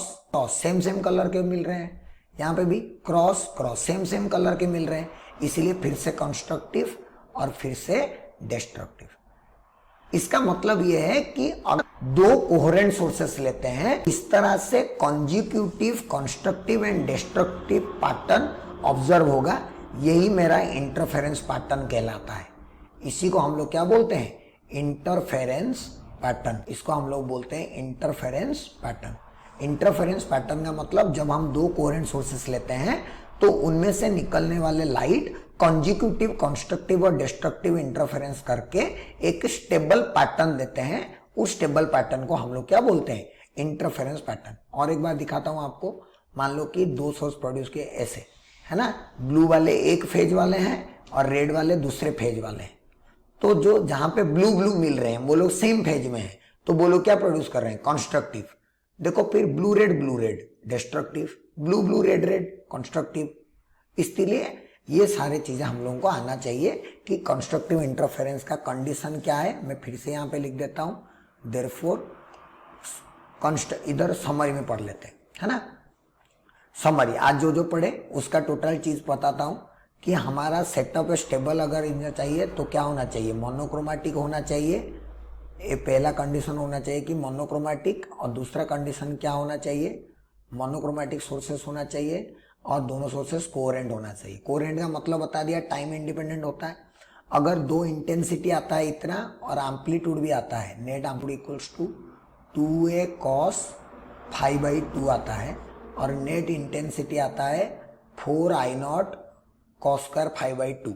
सेम कलर के मिल रहे हैं, यहाँ पे भी क्रॉस सेम कलर के मिल रहे हैं, इसलिए फिर से कंस्ट्रक्टिव और फिर से डिस्ट्रक्टिव। इसका मतलब यह है कि अगर दो कोहेरेंट सोर्सेस लेते हैं, इस तरह से consecutive constructive and destructive pattern observe होगा, यही मेरा इंटरफेरेंस पैटर्न कहलाता है। इसी को हम लोग क्या बोलते हैं, इंटरफेरेंस पैटर्न, इसको हम लोग बोलते हैं इंटरफेरेंस पैटर्न। इंटरफेरेंस पैटर्न का मतलब जब हम दो कोहेरेंट सोर्सेस लेते हैं तो उनमें से निकलने वाले लाइट कॉन्जिक्यूटिव कंस्ट्रक्टिव और डिस्ट्रक्टिव इंटरफेरेंस करके एक स्टेबल पैटर्न देते हैं, उस स्टेबल पैटर्न को हम लोग क्या बोलते हैं, इंटरफेरेंस पैटर्न। और एक बार दिखाता हूं आपको, मान लो कि दो सोर्स प्रोड्यूस किए ऐसे, है ना, ब्लू वाले एक फेज वाले हैं और रेड वाले दूसरे फेज वाले हैं, तो जो जहां पे ब्लू मिल रहे हैं वो लोग सेम फेज में हैं, तो वो लोग क्या प्रोड्यूस कर रहे हैं, कंस्ट्रक्टिव। देखो फिर blue red destructive, blue red constructive. इसलिए ये सारे चीजें हम लोगों को आना चाहिए कि कंस्ट्रक्टिव इंटरफेरेंस का कंडीशन क्या है। मैं फिर से यहाँ पे लिख देता हूँ, देयरफॉर इधर समरी में पढ़ लेते हैं, है ना। समरी आज जो जो पढ़े उसका टोटल चीज बताता हूँ कि हमारा सेटअप स्टेबल अगर इधर चाहिए तो क्या होना चाहिए, मोनोक्रोमेटिक होना चाहिए। ये पहला कंडीशन होना चाहिए कि मोनोक्रोमेटिक, और दूसरा कंडीशन क्या होना चाहिए, मोनोक्रोमेटिक सोर्सेस होना चाहिए और दोनों सोर्सेस कोहेरेंट होना चाहिए। कोहेरेंट का मतलब बता दिया, टाइम इंडिपेंडेंट होता है। अगर दो इंटेंसिटी आता है इतना और एम्पलीट्यूड भी आता है, net amplitude equals to 2a cos π/2 आता है और नेट इंटेंसिटी आता है 4I0 cos square π/2।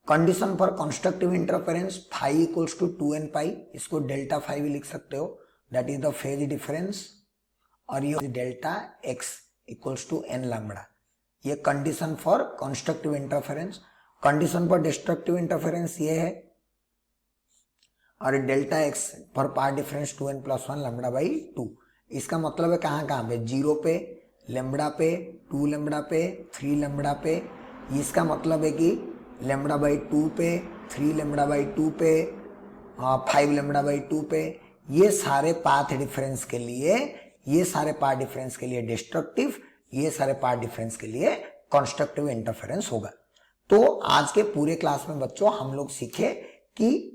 Condition for constructive interference phi equals to 2n pi, इसको डेल्टा फाई भी लिख सकते हो, that is the phase difference, और ये delta X equals to n lambda. ये condition for constructive interference. Condition for destructive interference ये है, और delta X for path difference 2n+1 λ/2। इसका मतलब है कहाँ कहाँ पे, 0 पे, लैम्बडा पे, 2 लैम्बडा पे, 3 लैम्बडा पे। इसका मतलब है कि λ/2 पे, 3 λ/2 पे, 5 λ/2 पे। ये सारे पाथ डिफरेंस के लिए, ये सारे पार्ट डिफरेंस के लिए डिस्ट्रक्टिव, ये सारे पार्ट डिफरेंस के लिए कंस्ट्रक्टिव इंटरफेरेंस होगा। तो आज के पूरे क्लास में बच्चों हम लोग सीखे कि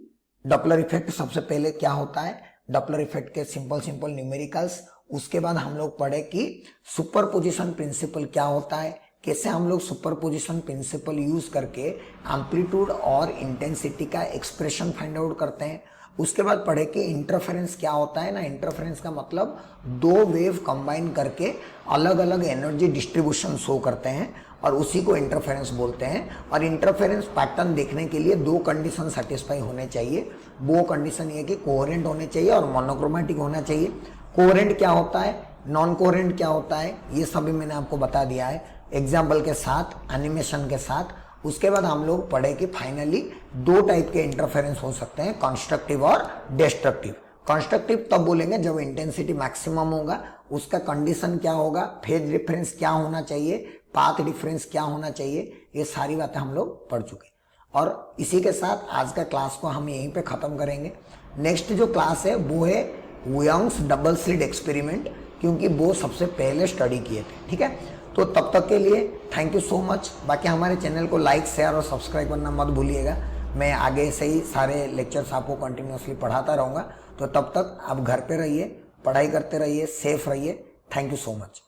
डॉपलर इफेक्ट सबसे पहले क्या होता है, डॉपलर इफेक्ट के सिंपल न्यूमेरिकल्स। उसके बाद हम लोग पढ़े कि सुपरपोजिशन प्रिंसिपल क्या होता है, कैसे हम लोग सुपरपोजिशन प्रिंसिपल यूज करके एम्पलीट्यूड और इंटेंसिटी का एक्सप्रेशन फाइंड आउट करते हैं। उसके बाद पढ़े कि इंटरफेरेंस क्या होता है ना। इंटरफेरेंस का मतलब दो वेव कंबाइन करके अलग अलग एनर्जी डिस्ट्रीब्यूशन शो करते हैं और उसी को इंटरफेरेंस बोलते हैं। और इंटरफेरेंस पैटर्न देखने के लिए दो कंडीशन सेटिस्फाई होने चाहिए। वो कंडीशन ये कि कोहेरेंट होने चाहिए और मोनोक्रोमेटिक होना चाहिए। कोहेरेंट क्या होता है, नॉन कोहेरेंट क्या होता है, ये सभी मैंने आपको बता दिया है एग्जाम्पल के साथ, एनिमेशन के साथ। उसके बाद हम लोग पढ़े कि फाइनली दो टाइप के इंटरफेरेंस हो सकते हैं, कंस्ट्रक्टिव और डिस्ट्रक्टिव। कंस्ट्रक्टिव तब बोलेंगे जब इंटेंसिटी मैक्सिमम होगा, उसका कंडीशन क्या होगा, फेज डिफरेंस क्या होना चाहिए, पाथ डिफरेंस क्या होना चाहिए, ये सारी बातें हम लोग पढ़ चुके। और इसी के साथ आज का क्लास को हम यहीं पे खत्म करेंगे। नेक्स्ट जो क्लास है वो है वुयांग्स डबल स्लिट एक्सपेरिमेंट, क्योंकि वो सबसे पहले स्टडी किए थे। ठीक है, तो तब तक के लिए थैंक यू सो मच। बाकी हमारे चैनल को लाइक, शेयर और सब्सक्राइब करना मत भूलिएगा। मैं आगे से ही सारे लेक्चर्स आपको कंटिन्यूसली पढ़ाता रहूँगा। तो तब तक आप घर पे रहिए, पढ़ाई करते रहिए, सेफ रहिए। Thank you so much.